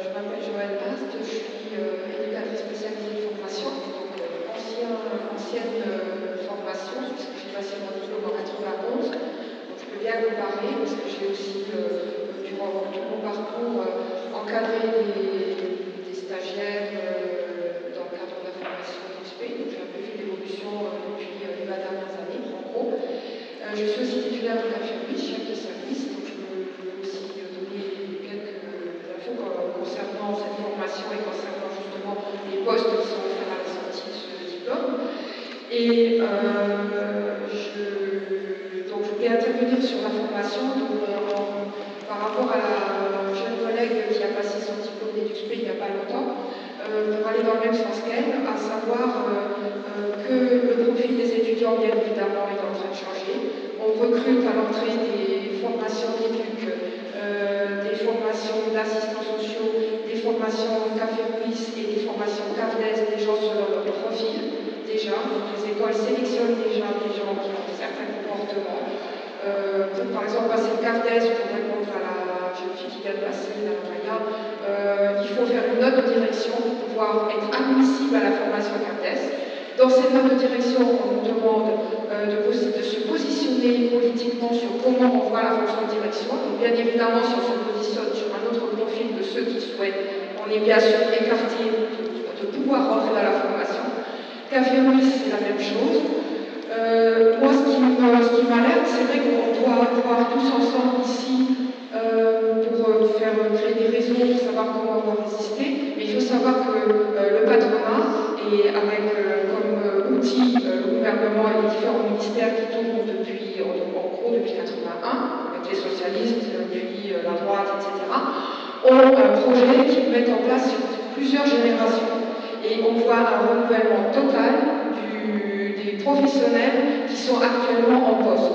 Je m'appelle Joël Bast, je suis éducatrice spécialisée de formation, donc ancienne formation, puisque j'ai passé mon diplôme en 91. Donc je peux bien comparer, parce que j'ai aussi, durant tout mon parcours, encadré des stagiaires dans le cadre de la formation d'XP. Donc j'ai un peu fait l'évolution depuis les 20 dernières années, en gros. Je suis aussi titulaire de l'infirmerie, chef de service, donc je peux aussi donner quelques infos concernant cette formation et concernant justement les postes qui sont offerts à la sortie de ce diplôme. Et donc je voulais intervenir sur la formation par rapport à la jeune collègue qui a passé son diplôme d'EduxP il n'y a pas longtemps, pour aller dans le même sens qu'elle, à savoir que le profil des étudiants, bien évidemment, est en train de changer. On recrute à l'entrée des formations d'éduc, des formations d'assistants sociaux, des formations café-ruisse et des formations CAFDES, des gens selon leur profil. Déjà, donc les écoles sélectionnent déjà des gens qui ont certains comportements. Pour par exemple passer le CAFDES, pour répondre à la jeune fille qui vient de passer, la Maya, il faut faire une note de direction pour pouvoir être admissible à la formation CAFDES. Dans cette note de direction, on nous demande de se positionner politiquement sur comment on voit la fonction de direction. Donc bien évidemment, si on se positionne sur un autre profil de ceux qui souhaitent, on est bien sûr écarté de pouvoir rentrer dans la formation. Café Ruisse, c'est la même chose. Moi, ce qui m'alerte, c'est vrai qu'on doit avoir tous ensemble ici pour faire créer des réseaux, pour savoir comment on va résister. Mais il faut savoir que le patronat, et avec comme outil le gouvernement et les différents ministères qui tournent depuis 81, avec les socialistes, puis la droite, etc., ont un projet qu'ils mettent en place sur plusieurs générations. Et on voit un renouvellement total des professionnels qui sont actuellement en poste.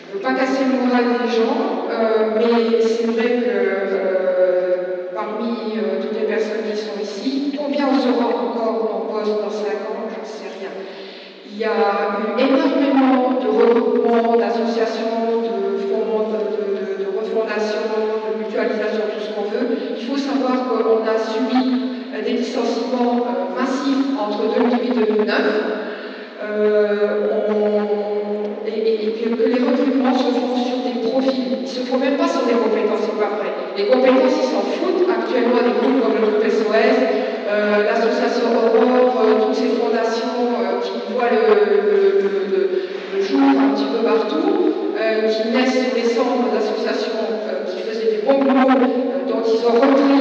Je ne veux pas casser le moral des gens, mais c'est vrai que parmi toutes les personnes qui sont ici, combien on sera encore en poste dans 5 ans, j'en sais rien. Il y a eu énormément de regroupements, d'associations, de fonds, de refondations, de mutualisation, tout ce qu'on veut. Il faut savoir qu'on a subi des licenciements massifs entre 2008 et 2009, et que les recrutements se font sur des profils. Ils ne se font même pas sur des compétences, c'est pas vrai. Les compétences, ils s'en foutent. Actuellement, des groupes comme le groupe SOS, l'association Aurore, toutes ces fondations qui voient le jour un petit peu partout, qui naissent sur les centres d'associations qui faisaient du bon boulot, dont ils ont repris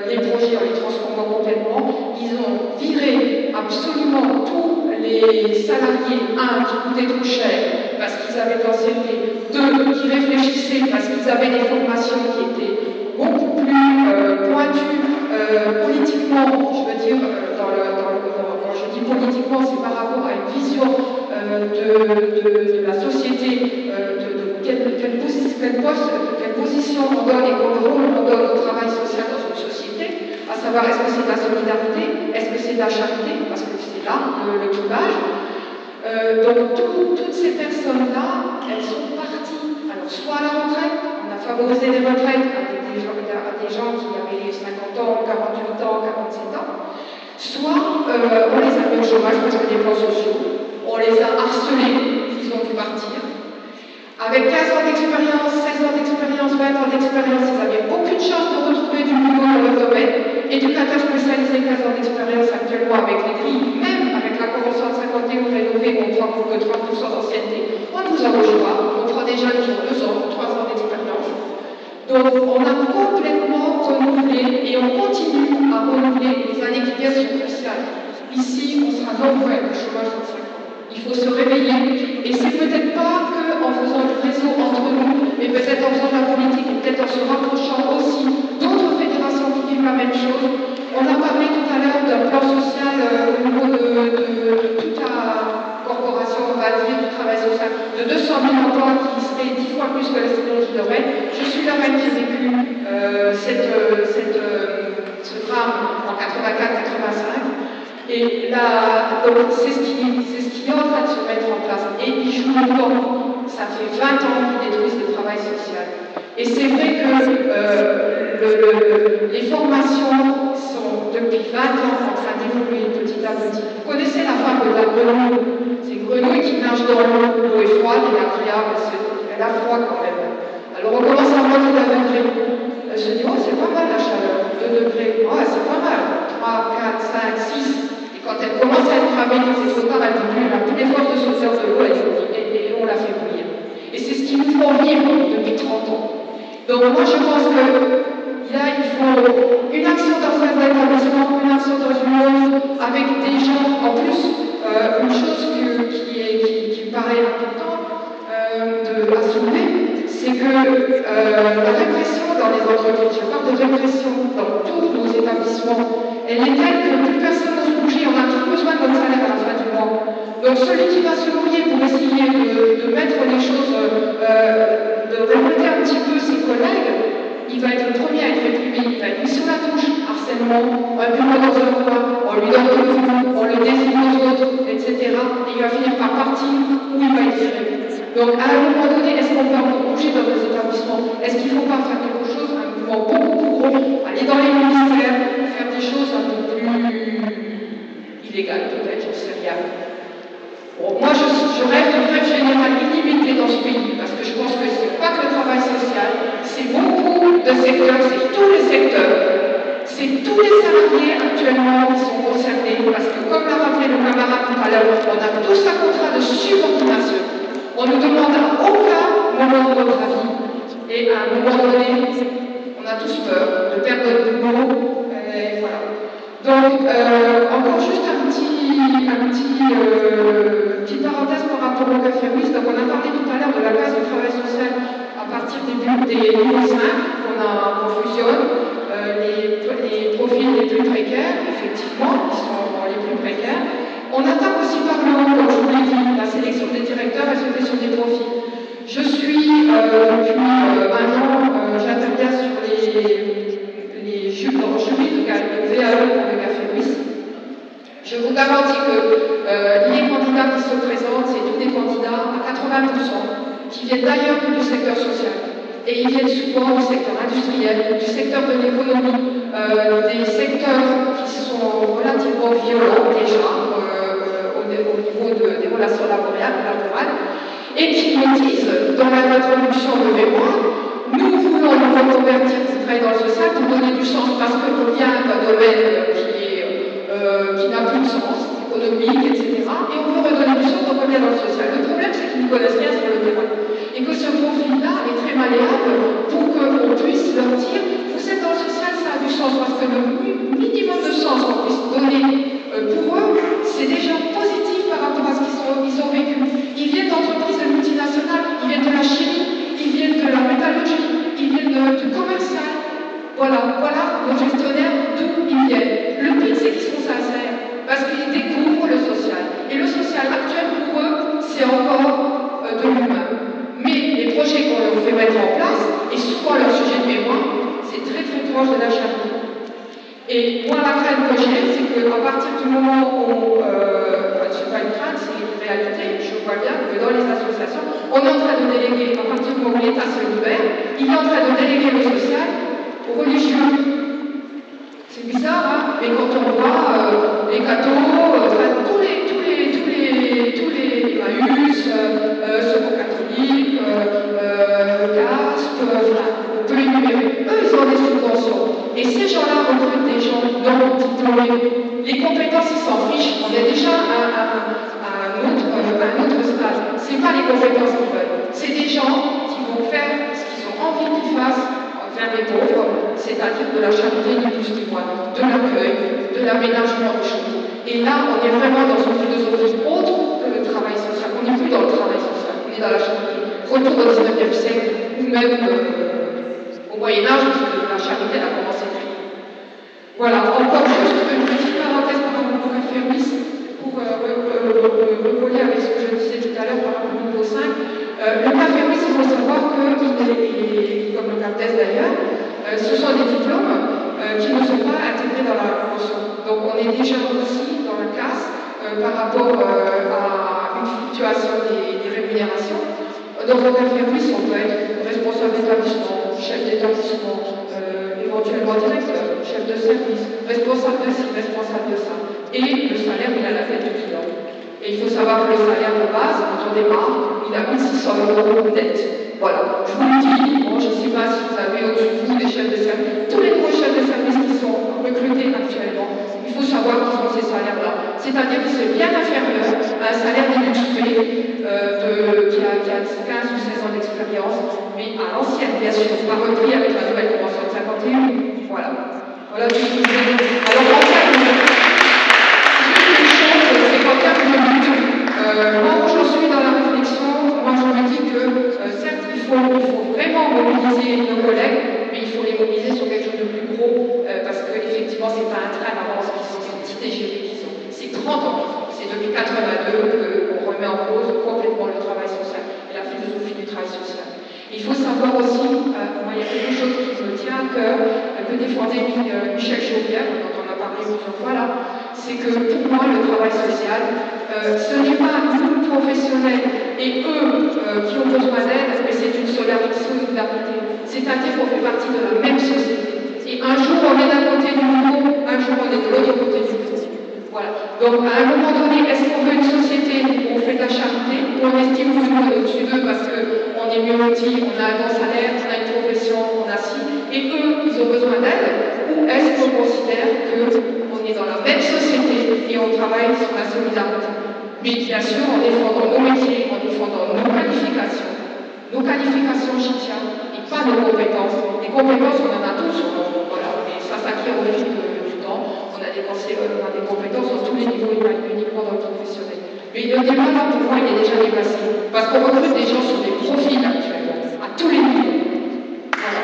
les projets en les transformant complètement. Ils ont viré absolument tous les salariés, un, qui coûtaient trop cher parce qu'ils avaient de l'ancienneté, deux, qui réfléchissaient parce qu'ils avaient des formations qui étaient beaucoup plus pointues politiquement, je veux dire, quand je dis politiquement, c'est par rapport à une vision de la société, quelle position on donne et quel rôle on donne au travail social dans une société, à savoir est-ce que c'est de la solidarité, est-ce que c'est de la charité, parce que c'est là le clivage. Donc toutes ces personnes-là, elles sont parties. Alors soit à la retraite, on a favorisé les retraites avec des gens qui avaient 50 ans, 48 ans, 47 ans, soit on les a mis au chômage parce que des plans sociaux, on les a harcelés, ils ont dû partir. Avec 15 ans d'expérience, 16 ans d'expérience, 20 ans d'expérience, ils n'avaient aucune chance de retrouver du boulot dans leur domaine. Éducateurs spécialisés, 15 ans d'expérience actuellement avec les grilles, même avec la convention de 51 rénovée, on prend pour que 30% d'ancienneté. On ne vous embauche pas, on prend des jeunes qui ont 2 ans, 3 ans d'expérience. Donc on a complètement renouvelé et on continue à renouveler. Les années qui viennent sont cruciales. Ici, on sera nombreux avec le chômage dans 5 ans. Il faut se réveiller. Et c'est peut-être pas qu'en faisant du réseau entre nous, mais peut-être en faisant de la politique et peut-être en se rapprochant aussi d'autres fédérations qui vivent la même chose. On a parlé tout à l'heure d'un plan social au niveau de toute la corporation, on va dire, du travail social, de 200 000 emplois qui seraient 10 fois plus que la technologie de Rennes. Je suis la reine qui a vécu ce drame en 84-85. Et là, donc c'est ce qui est en train de se mettre en place. Et ils jouent le temps. Ça fait 20 ans qu'ils détruisent le travail social. Et c'est vrai que les formations sont depuis 20 ans en train d'évoluer petit à petit. Vous connaissez la femme de la grenouille? C'est une grenouille qui nage dans l'eau. L'eau est froide, elle est agréable, elle a froid quand même. Alors on commence à monter d'un degré. Elle se dit, oh c'est pas mal la chaleur, 2 degrés. Oh c'est pas mal, 3, 4, 5, 6. Quand elle commence à être cramée, c'est trop tard, elle dit elle a tous les forces de sauveteur de l'eau, et on la fait bouillir. Et c'est ce qui nous font vivre depuis 30 ans. Donc moi je pense que là il faut une action dans un établissement, une action dans une autre, avec des gens. En plus, une chose qui me paraît importante à soulever, c'est que la répression dans les entreprises, je parle de répression dans tous nos établissements, elle est telle que plus personne n'ose bouger, on a tous besoin de notre salaire à la fin du mois. Donc celui qui va se mouiller pour essayer de mettre les choses, de répéter un petit peu ses collègues, il va être le premier à être réprimé, il va être mis sur la touche, harcèlement, un bureau dans un coin, on lui donne le coup, on le désigne aux autres, etc. Et il va finir par partir ou il va être viré. Donc à un moment donné, est-ce qu'on peut encore bouger dans nos établissements? Est-ce qu'il ne faut pas faire quelque chose, un mouvement beaucoup plus gros, aller dans les ministères, faire des choses un peu plus illégales peut-être, j'en sais rien. Bon, moi je rêve d'une grève générale illimitée dans ce pays, parce que je pense que ce n'est pas que le travail social, c'est beaucoup de secteurs, c'est tous les secteurs. C'est tous les salariés actuellement qui sont concernés, parce que comme l'a rappelé le camarade tout à l'heure, on a tous un contrat de subordination. On ne demande à aucun moment de notre avis. Et à un moment donné, on a tous peur de perdre notre boulot. Et voilà. Donc, encore juste une petite parenthèse par rapport au Café Ruisse. Donc, on a parlé tout à l'heure de la place du travail social à partir des niveaux 5 qu'on fusionne. Les profils les plus précaires, effectivement, qui sont les plus précaires. On attaque aussi par le haut, comme je vous l'ai dit, la sélection des directeurs, elle se fait sur des profils. Je suis, depuis 1 an, j'interviens sur les jupes dans le jury, le VAE pour le Café Ruisse. Je vous garantis que les candidats qui se présentent, c'est tous des candidats à 80% qui viennent d'ailleurs que du secteur social. Et ils viennent souvent du secteur industriel, du secteur de l'économie, des secteurs qui sont relativement violents déjà au niveau des relations laborales, et qui nous disent, dans la introduction de mémoire, nous voulons nous reconvertir pour travailler dans le social pour donner du sens, parce qu'on vient d'un domaine qui n'a plus de sens, économique, etc. Et on veut redonner du sens, donc on vient dans le social. Le problème, c'est qu'ils ne connaissent rien sur le terrain. Et que ce profil-là est très malléable pour qu'on puisse leur dire, vous êtes dans le social, ça a du sens, parce que le minimum de sens qu'on puisse donner pour eux, c'est déjà positif par rapport à ce qu'ils ont vécu. Ils viennent d'entreprises multinationales, ils viennent de la chimie, ils viennent de la métallurgie, ils viennent du commercial. Voilà nos gestionnaires, d'où ils viennent. Le pire, c'est qu'ils sont sincères, parce qu'ils découvrent le social. Et le social actuel, pour eux, c'est encore de l'humain. Mais les projets qu'on leur fait mettre en place, et souvent leur sujet de mémoire, c'est très très proche de la charité. Et moi, la crainte que j'ai, c'est qu'à partir du moment où, je pas une crainte, c'est une réalité. Je vois bien que dans les associations, on est en train de déléguer, à partir du moment où l'État se libère, il est en train de déléguer le social aux religieux. C'est bizarre, hein, mais quand on voit les cathos, tous les Emmaüs, Secours catholique, CASP, on peut les numérer. Eux, ils ont des subventions. Et ces gens-là recrutent des gens non diplômés. Les compétences, ils s'en fichent. On est déjà à un autre stade. Ce n'est pas les compétences qu'ils veulent. C'est des gens qui vont faire ce qu'ils ont envie qu'ils fassent vers les pauvres, c'est-à-dire de la charité ni plus ni moins, de l'accueil, de l'aménagement de choses. Et là, on est vraiment dans une philosophie autre que le travail social. On n'est plus dans le travail social, on est dans la charité. Retour au 19e siècle, ou même au Moyen-Âge, parce que la charité a commencé plus. Voilà, encore juste une petite parenthèse par rapport au référendum, pour recoller avec ce que je disais tout à l'heure par rapport au niveau 5. Le référendum, il faut savoir que, comme le CAPDES d'ailleurs, ce sont des diplômes qui ne sont pas intégrés dans la promotion. Donc on est déjà aussi dans la casse par rapport à une fluctuation des rémunérations. Dans un référendum, on peut être responsable d'établissement, chef d'établissement, éventuellement directeur, chef de service, responsable de ci, responsable de ça. Et le salaire, il a la tête du client. Et il faut savoir que le salaire de base, quand on démarre, il a 1600 € net. Voilà, je vous le dis, bon, je ne sais pas si vous avez au-dessus de vous des chefs de service, tous les nouveaux chefs de service qui sont recrutés actuellement, il faut savoir qu'ils ont ces salaires-là. C'est-à-dire que c'est bien inférieur à un salaire d'XP qui a 15 ou 16 ans d'expérience, mais à l'ancienne, bien sûr, pas repris avec la nouvelle convention de 51. Voilà. Voilà tout ce que je veux dire. Alors, en termes de... Juste une chose, c'est qu'en termes de lutte, moi, où je suis dans la réflexion, moi, je me dis que, certes, il faut vraiment mobiliser nos collègues, mais il faut les mobiliser sur quelque chose de plus gros, parce qu'effectivement, c'est pas un train d'avance qu'ils ont, c'est un petit TGV qu'ils ont. C'est 30 ans qu'ils ont. C'est depuis 82 qu'on remet en cause complètement le travail social et la philosophie du travail social. Il faut savoir aussi, moi, il y a quelque chose qui me tient à cœur, que défendait Michel Chauvière, dont on a parlé plusieurs fois là, c'est que pour moi, le travail social, ce n'est pas nous, professionnels, et eux qui ont besoin d'aide, mais c'est une solidarité. C'est-à-dire qu'on fait partie de la même société. Et un jour, on est d'un côté du niveau, un jour, on est de l'autre côté du niveau. Voilà. Donc, à un moment donné, est-ce qu'on veut une société où on fait de la charité, où on estime que nous, on est au-dessus d'eux parce qu'on est mieux loti, on a un bon salaire, on a une profession, on a ci, et eux, ils ont besoin d'aide, ou est-ce qu'on considère qu'on est dans la même société et on travaille sur la solidarité? Mais bien sûr, en défendant nos métiers, en défendant nos qualifications j'y tiens, et pas nos compétences. Les compétences, on en a tous, voilà, mais ça s'acquiert au fil du temps. On a des compétences dans tous les niveaux, et pas uniquement dans le professionnel. Mais le débat, là, pour moi, il est déjà dépassé. Parce qu'on recrute des gens sur des profils actuellement, à tous les niveaux. Voilà.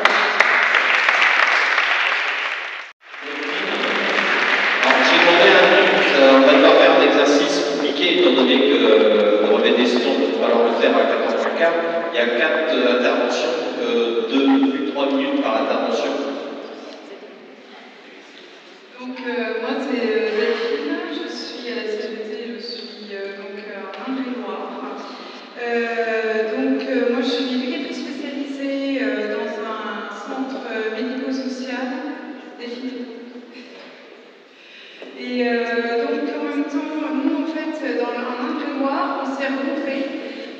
Alors, j'ai demandé un truc, on va devoir faire un exercice compliqué, étant donné que le relevé des questions, il va falloir le faire à 14h15. Il y a 4 interventions, 2 plus 3 minutes par intervention. Donc, moi, c'est Delphine, je suis à la CGT, je suis donc en Indre-et-Loire. Moi, je suis éducatrice spécialisée dans un centre médico-social défini. Et donc, en même temps, nous, en fait, en Indre-et-Loire, on s'est regroupés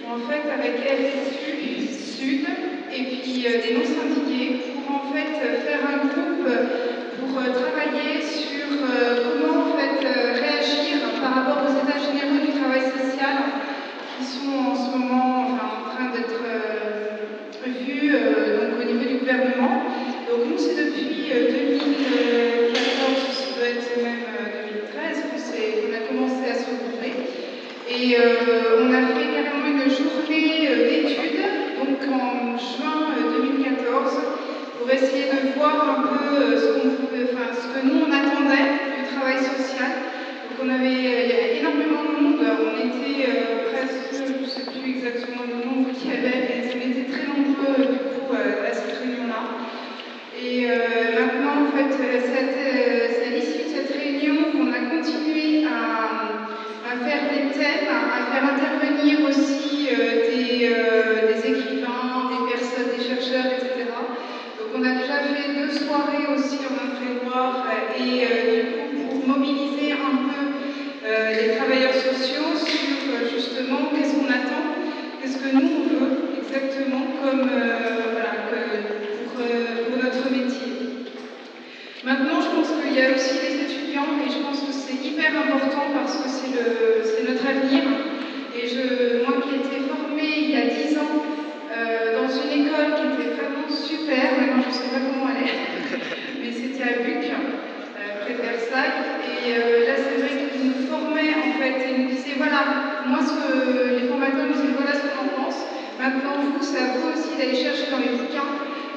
en fait avec RSU Sud et puis des non-syndiqués pour en fait faire un groupe pour travailler sur comment en fait réagir par rapport aux états généraux du travail social qui sont en ce moment en train d'être vus donc, au niveau du gouvernement. Donc nous c'est depuis 2014, ça doit être même 2013 qu'on a commencé à se regrouper. Et on a fait carrément une journée d'études, donc en juin 2014, pour essayer de voir un peu ce que nous on attendait du travail social. Donc il y a énormément de monde, on était presque, je ne sais plus exactement le nombre qu'il y avait, mais on était très nombreux du coup à cette réunion-là. Et maintenant en fait, c'est à l'issue de cette réunion qu'on a continué à faire des thèmes voilà, pour notre métier. Maintenant, je pense qu'il y a aussi les étudiants et je pense que c'est hyper important parce que c'est notre avenir. Et moi qui ai été formée il y a 10 ans dans une école qui était vraiment super, maintenant je ne sais pas comment elle est, mais c'était à Buc, près de Versailles. Et là, c'est vrai qu'ils nous formaient en fait et nous disaient voilà, moi les formateurs nous disaient voilà ce qu'on en pense. Maintenant, vous, c'est à vous aussi d'aller chercher dans les bouquins,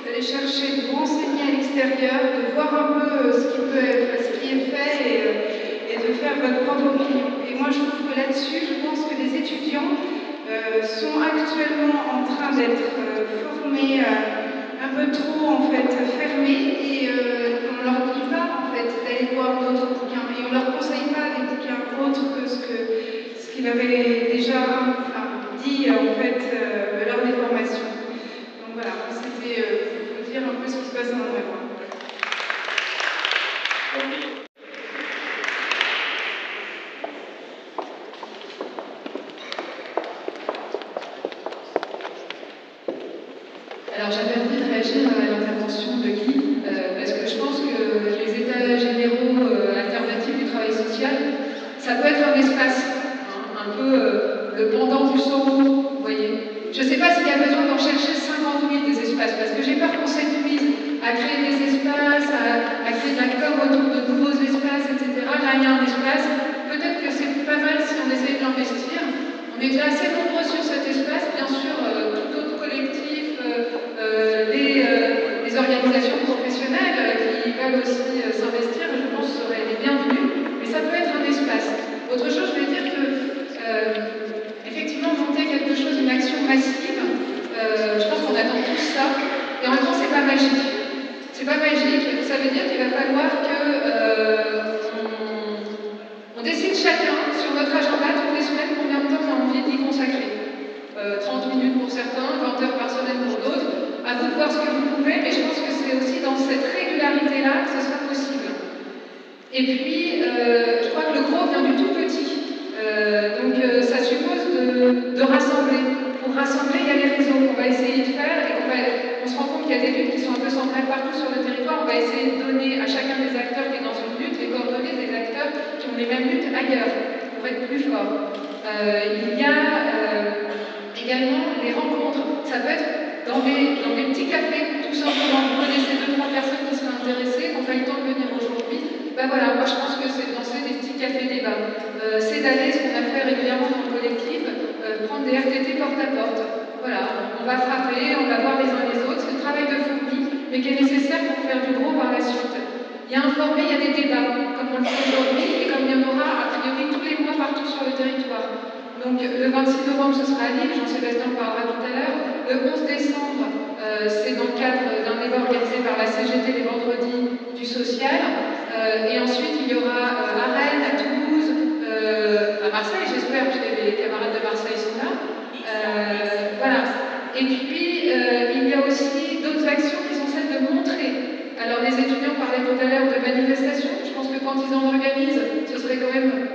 d'aller chercher, de vous renseigner à l'extérieur, de voir un peu ce qui est fait et de faire votre propre opinion. Et moi, je trouve que là-dessus, je pense que les étudiants sont actuellement en train d'être formés un peu trop en fait fermés et on ne leur dit pas en fait d'aller voir d'autres bouquins et on ne leur conseille pas des bouquins autres que ce qu'ils avaient déjà dit en fait lors des formations. Donc voilà, c'était pour vous dire un peu ce qui se passe dans le monde. Alors j'avais envie de réagir à l'intervention de Guy, parce que je pense que les états généraux alternatifs du travail social, ça peut être un espace, un peu le pendant du Soro, vous voyez. Je ne sais pas s'il y a besoin d'en chercher 50 000 des espaces, parce que j'ai peur qu'on s'épuise à créer des espaces, à créer de la com autour de nouveaux espaces, etc. Là, il y a un espace, peut-être que c'est pas mal si on essaye de l'investir. On est déjà assez nombreux sur cet espace, bien sûr, tout autre collectif, les organisations professionnelles qui veulent aussi s'investir, je pense, seraient les bienvenus, mais ça peut être un espace. Autre chose, je vais dire que, effectivement, monter quelque chose, une action massive, je pense qu'on attend tous ça, et en même temps, c'est pas magique. C'est pas magique, ça veut dire qu'il va falloir que on décide chacun sur notre agenda toutes les semaines combien de temps on a envie d'y consacrer. 30 minutes pour certains, 20 heures par semaine pour d'autres. À vous de voir ce que vous pouvez, mais je pense que c'est aussi dans cette régularité-là que ce sera possible. Et puis, je crois que le gros vient du tout petit. Donc, ça suppose de rassembler. Pour rassembler, il y a les réseaux qu'on va essayer de faire et on se rend compte qu'il y a des luttes qui sont un peu centrales partout sur le territoire. On va essayer de donner à chacun des acteurs qui est dans une lutte les coordonnées des acteurs qui ont les mêmes luttes ailleurs pour être plus forts. Il y a également les rencontres. Ça peut être dans des petits cafés, tout simplement. Vous connaissez 2-3 personnes qui seraient intéressées, qui n'ont pas eu le temps de venir aujourd'hui. Ben voilà, moi je pense que c'est de lancer des petits cafés débats. C'est d'aller, ce qu'on a fait régulièrement dans le collectif, prendre des RTT porte à porte. Voilà, on va frapper, on va voir les uns les autres. C'est le travail de fourmi, mais qui est nécessaire pour faire du gros par la suite. Il y a informé, il y a des débats, comme on le fait aujourd'hui, et comme il y en aura a priori tous les mois partout sur le territoire. Donc le 26 novembre, ce sera à Lille, Jean-Sébastien en parlera tout à l'heure. Le 11 décembre, c'est dans le cadre d'un débat organisé par la CGT les vendredis du social. Et ensuite, il y aura à Rennes, à Toulouse, à Marseille, j'espère que les camarades de Marseille sont là. Voilà. Et puis, il y a aussi d'autres actions qui sont celles de montrer. Alors, les étudiants parlaient tout à l'heure de manifestations. Je pense que quand ils en organisent, ce serait quand même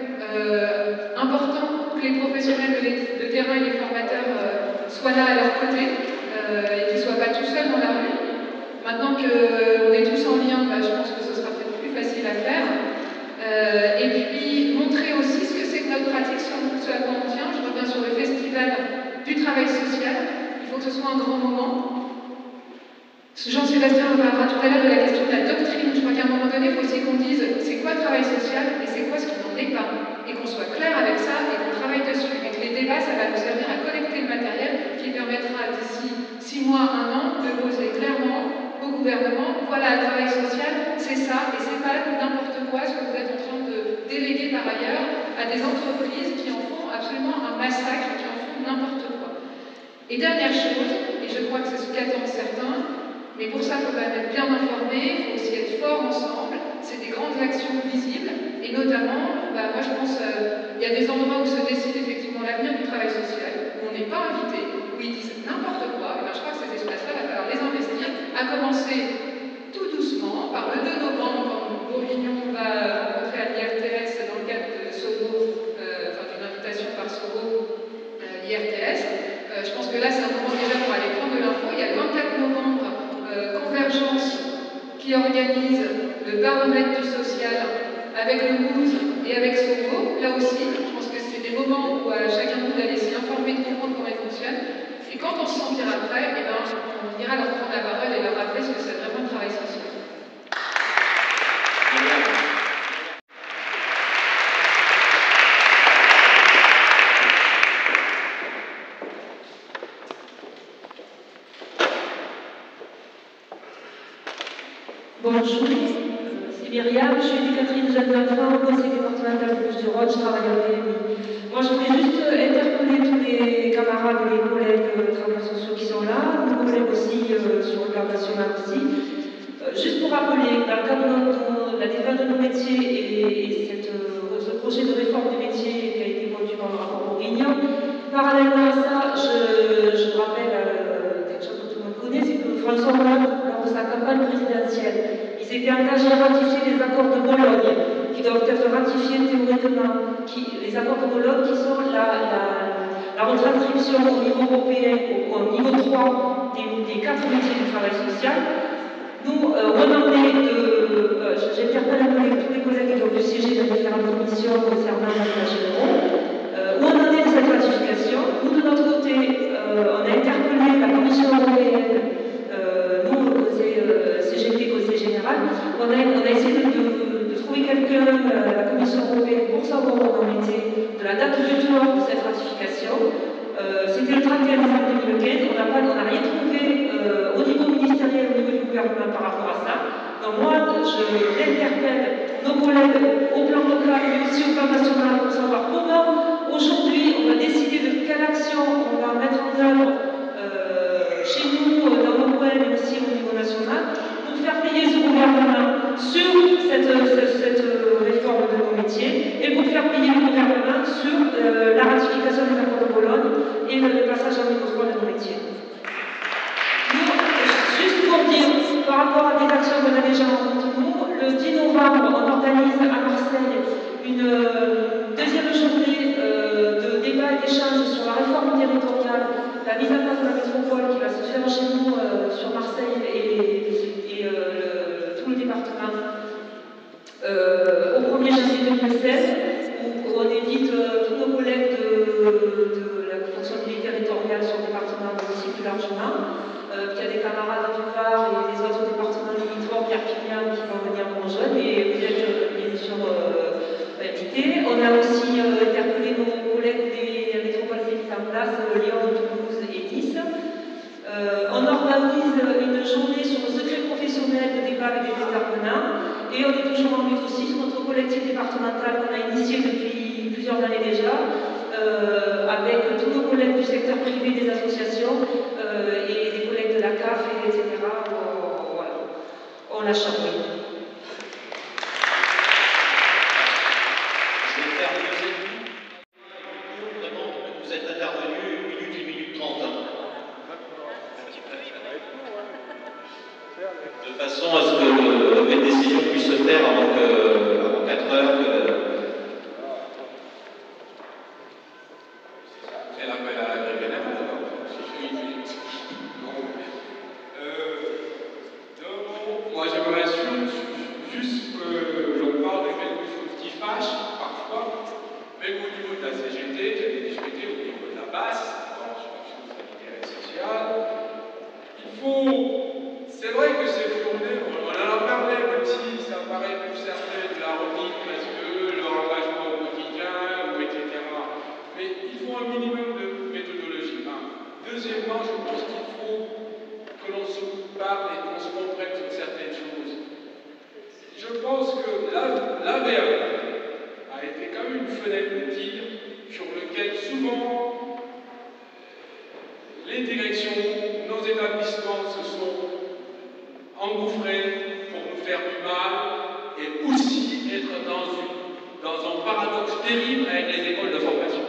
important que les professionnels de terrain et les formateurs soient là à leur côté et qu'ils ne soient pas tout seuls dans la rue. Maintenant qu'on est tous en lien, je pense que ce sera peut-être plus facile à faire. Et puis montrer aussi ce que c'est que notre pratique, ce à quoi on tient. Je reviens sur le festival du travail social. Il faut que ce soit un grand moment. Jean-Sébastien parlera tout à l'heure de la question de la doctrine. Je crois qu'à un moment donné, il faut aussi qu'on dise c'est quoi le travail social et c'est quoi ce qui n'en est pas. Et qu'on soit clair avec ça et qu'on travaille dessus. Et que les débats, ça va nous servir à collecter le matériel qui permettra d'ici 6 mois, 1 an, de poser clairement au gouvernement, voilà, le travail social, c'est ça, et c'est pas n'importe quoi ce que vous êtes en train de déléguer par ailleurs à des entreprises qui en font absolument un massacre, qui en font n'importe quoi. Et dernière chose, et je crois que c'est ce qu'attendent certains, mais pour ça, il faut quand même être bien informé, il faut aussi être fort ensemble, c'est des grandes actions visibles, et notamment, moi je pense, il y a des endroits où se décide effectivement l'avenir du travail social, où on n'est pas invité, où ils disent n'importe quoi, et je crois que ces espaces-là, il va falloir les investir, à commencer tout doucement, par le 2 novembre, quand Bourguignon va rencontrer à l'IRTS dans le cadre de Soro, d'une invitation par Soro, l'IRTS, Je pense que là, c'est un moment déjà pour aller prendre de l'info. Il y a le 24 novembre, Convergence qui organise le baromètre du social avec le MOUS et avec SOCO. Là aussi, je pense que c'est des moments où chacun de nous d'aller s'y informer, de comprendre comment il fonctionne. Et quand on se sentira après, eh ben, on ira leur prendre la parole et leur rappeler ce que c'est vraiment le travail social. Bonjour, c'est Myriam, je suis éducatrice de jeunes enfants au conseil départemental de Bouches-du-Rhône, je travaille en PMI. Moi, je voulais juste interpeller tous les camarades et les collègues travailleurs sociaux qui sont là, nos collègues aussi sur le plan national aussi. Juste pour rappeler, dans le cadre de la défense de nos métiers et ce projet de réforme des métiers qui a été conduit par le rapport Bourguignon, parallèlement à ça, je rappelle quelque chose que tout le monde connaît, c'est que François Hollande, lors de sa campagne présidentielle, il s'était engagé à ratifier les accords de Bologne, qui doivent être ratifiés théoriquement, les accords de Bologne qui sont la retranscription au niveau européen, au niveau 3 des 4 métiers du travail social. Nous, j'interpelle tous les collègues qui ont pu siéger dans différentes commissions concernant les états généraux. Où on en est de cette ratification? Nous, de notre côté, on a interpellé la Commission européenne, nous, le conseil CGT, Conseil général, on a essayé de trouver quelqu'un, la Commission européenne, pour savoir où on en était de la date butoir de cette ratification. C'était le 31 décembre 2015, on n'a rien trouvé au niveau ministériel, au niveau du gouvernement par rapport à ça. Donc moi, je réinterpelle nos collègues au plan local, mais aussi au plan national, pour savoir comment, aujourd'hui, on va décider de quelle action on va mettre en œuvre chez nous, dans nos coins, mais aussi au niveau national, pour faire payer ce gouvernement sur cette réforme de nos métiers et pour faire payer le gouvernement sur la ratification des accords de Bologne et le passage en niveau 3 de nos métiers. Nous, juste pour dire, par rapport à des actions qu'on a déjà en route, nous, le 10 novembre, on organise à Marseille une deuxième journée de débat et d'échange sur la réforme territoriale, la mise en place de la métropole qui va se faire chez nous sur Marseille et tout le département au 1er janvier 2016, où on invite tous nos collègues de la fonction publique territoriale sur le département, mais aussi plus largement. Il y a des camarades du Var et des autres départements limitrophes, Perpignan, qui vont venir nous rejoindre, et vous êtes bien sûr invités. On a aussi interpellé nos collègues des métropoles mises en place, Lyon, Toulouse et Nice. On organise une journée sur le secret professionnel de débat avec des intervenants, et on est toujours en lutte aussi sur notre collectif départemental qu'on a initié depuis plusieurs années déjà, avec tous nos collègues du secteur privé, des associations et des collègues de la CAF, etc. Voilà. On l'a chargé. Je vais faire le deuxième tour. Vraiment, vous êtes intervenu 1 minute 30. De façon à ce que les décisions puissent se faire avant 4 heures. C'est l'appel à la grève générale, alors. Moi, j'aimerais juste que l'on parle de quelque chose qui fâche parfois, même au niveau de la CGT, j'avais discuté au niveau de la base, l'inspection sanitaire et sociale. C'est vrai que cette journée, on en a parlé, même si ça paraît plus certain de la routine parce que leur engagement au quotidien, etc. Mais il faut un minimum de méthodologie. Deuxièmement, je pense qu'il faut que l'on se parle et qu'on se comprenne sur certaines choses. Je pense que l'AVE a été comme une fenêtre de tir sur laquelle souvent les directions, nos établissements se sont engouffrés pour nous faire du mal et aussi être dans un paradoxe terrible avec les écoles de formation.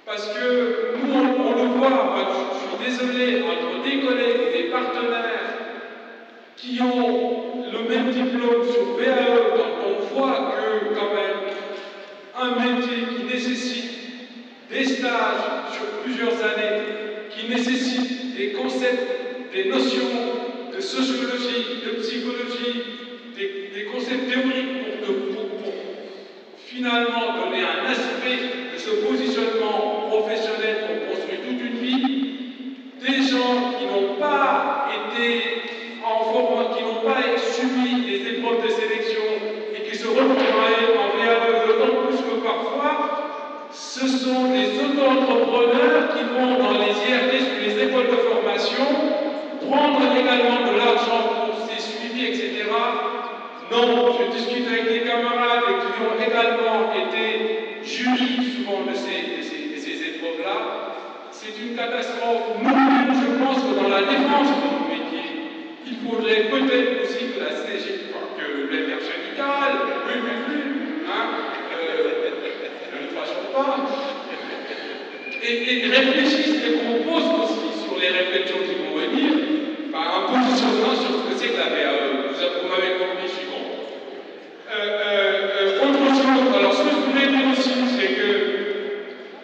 Parce que nous, on le voit, moi, je suis désolé, entre des collègues, des partenaires qui ont le même diplôme sur VAE, quand on voit que, quand même, un métier qui nécessite des stages sur plusieurs nécessitent des concepts, des notions de sociologie, de psychologie, des concepts théoriques pour finalement donner un aspect de ce positionnement professionnel qu'on construit toute une vie. Des gens qui n'ont pas été qui n'ont pas subi des épreuves de sélection et qui se retrouvent en VA2, d'autant plus que parfois, ce sont des auto-entrepreneurs qui vont dans les IRD, sur les écoles de formation, prendre également de l'argent pour ces suivis, etc. Non, je discute avec des camarades qui ont également été jurys souvent de ces épreuves-là. C'est une catastrophe. Nous-mêmes, je pense que dans la défense de nos métiers, il faudrait peut-être aussi que la CG, que l'intersyndicale, hein, ne le fassons pas, et réfléchissent et proposent aussi sur les réflexions qui vont venir, un positionnement sur ce que c'est que la VAE. Vous m'avez compris, je suis bon. Autre chose, alors ce que je voulais dire aussi, c'est que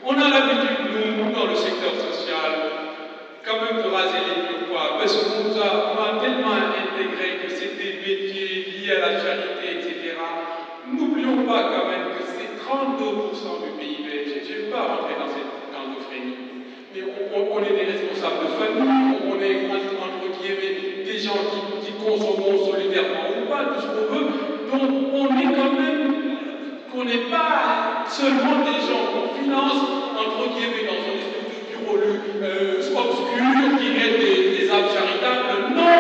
on a l'habitude, nous, dans le secteur social, quand même de raser les murs, quoi, parce qu'on a tellement intégré que c'est des métiers liés à la charité, etc. N'oublions pas quand même que c'est 32% du PIB. Je ne vais pas rentrer dans cette cantophrénie, mais on est des responsables de famille, on est entre guillemets des gens qui consomment solidairement ou pas, tout ce qu'on veut. Donc on est quand même, qu'on n'est pas seulement des gens qu'on finance entre guillemets dans une espèce de bureau obscur qui est des âmes charitables. Non,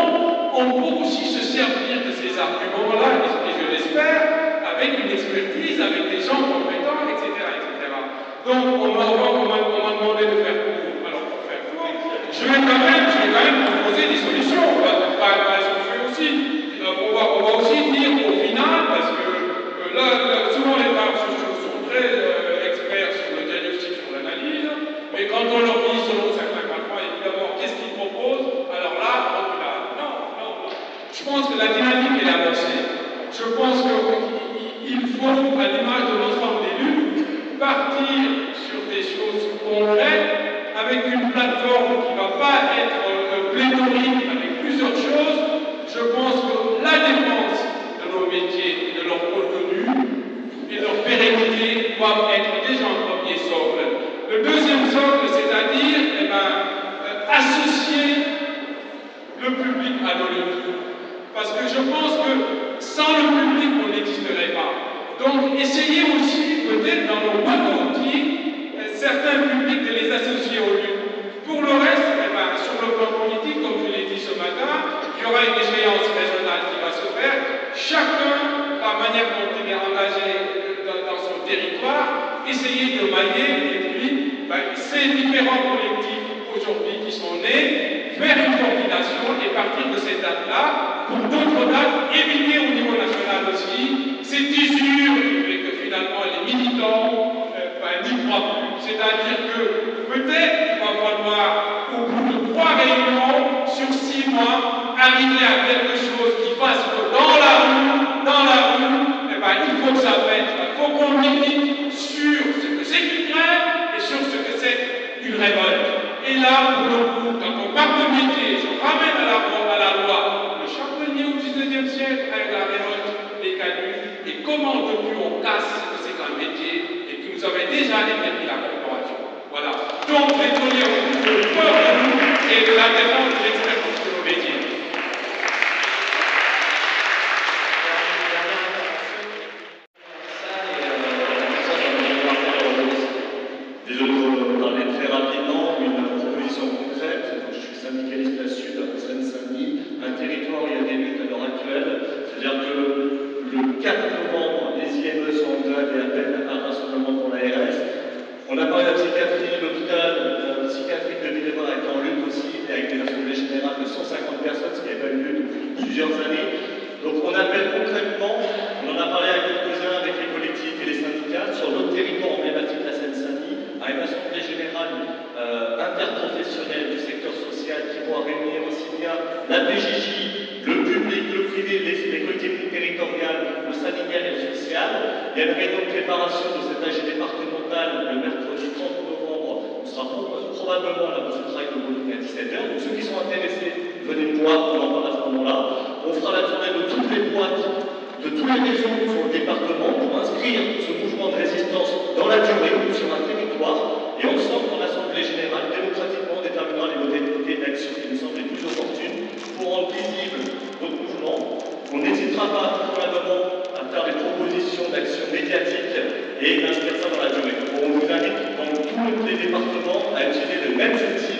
on peut aussi se servir de ces arguments-là, et je l'espère, avec une expertise, avec des gens compétents, etc. etc. Donc on m'a demandé de faire court. Alors pour faire court, je vais quand même proposer des solutions. Je fais aussi. On va aussi dire au final, parce que là, souvent les travailleurs sociaux sont très experts sur le diagnostic, sur l'analyse, mais quand on leur dit selon certains campagnes, évidemment, qu'est-ce qu'ils proposent, alors là, non. Je pense que la dynamique est amorcée. Je pense qu'il faut, à l'image de l'ensemble des luttes, partir sur des choses concrètes, avec une plateforme qui ne va pas être pléthorique, avec plusieurs choses. Je pense que la défense de nos métiers et de leur contenu et de leur pérennité doivent être déjà un premier socle. Le deuxième socle, c'est-à-dire associer le public à nos luttes. Parce que je pense que sans le public, on n'existerait pas. Donc, essayez aussi, peut-être dans nos boîtes à outils, certains publics de les associer aux luttes. Pour le reste, sur le plan politique, comme je l'ai dit ce matin, il y aura une échéance régionale qui va se faire. Chacun, la manière dont il est engagé dans son territoire, essayer de mailler, et puis ces différents collectifs aujourd'hui qui sont nés, faire une coordination et partir de cette date-là, pour d'autres dates, éviter au niveau national aussi cette usure qui fait que finalement les militants n'y croient plus. C'est-à-dire que peut-être il va falloir, au bout de 3 réunions sur 6 mois, arriver à quelque chose qui fasse que dans la rue, il faut que ça pète. Il faut qu'on milite sur ce que c'est qu'une grève et sur ce que c'est une révolte. Et là, pour le coup, quand on parle de métier, je ramène à la loi le charbonnier au XIXe siècle avec la révolte des canuts et comment depuis on casse ce que c'est qu'un métier et qui nous avait déjà établi la corporation. Voilà. Donc les tauliers ont peur de nous et de la défense de l'expertise de nos métiers. Désolé pour parler très rapidement, une proposition concrète. Je suis syndicaliste à Sud, à Seine-Saint-Denis, un territoire où il y a des luttes à l'heure actuelle. C'est-à-dire que le 4 novembre, les IME sont en grève et appellent à un rassemblement pour l'ARS. On a parlé de la psychiatrie, l'hôpital psychiatrique de Villévar est en lutte aussi, avec des assemblées générales de 150 personnes, ce qui n'a pas eu lieu depuis plusieurs années. Donc on appelle concrètement, on en a parlé à quelques-uns avec les collectifs et les syndicats, sur notre territoire emblématique de la Seine-Saint-Denis, à une assemblée générale interprofessionnelle du secteur social qui pourra réunir aussi bien la PJJ, le public, le privé, les collectivités territoriales, le syndical et le social. Il y a une réunion de préparation de cette AG départementale le mercredi 30 novembre. Nous sera probablement la prochaine travail de groupe à 17h. Donc ceux qui sont intéressés, venez me voir, on en parle à ce moment-là. On fera la tournée de toutes les boîtes, de tous les réseaux sur le département pour inscrire ce mouvement de résistance dans la durée sur un territoire. Et ensemble, dans l'Assemblée générale, démocratiquement, on déterminera les modalités d'action qui nous semblent les plus opportunes pour rendre visible notre mouvement. On n'hésitera pas probablement à faire des propositions d'action médiatique et inscrire ça dans la durée. On vous invite dans tous les départements à utiliser le même outil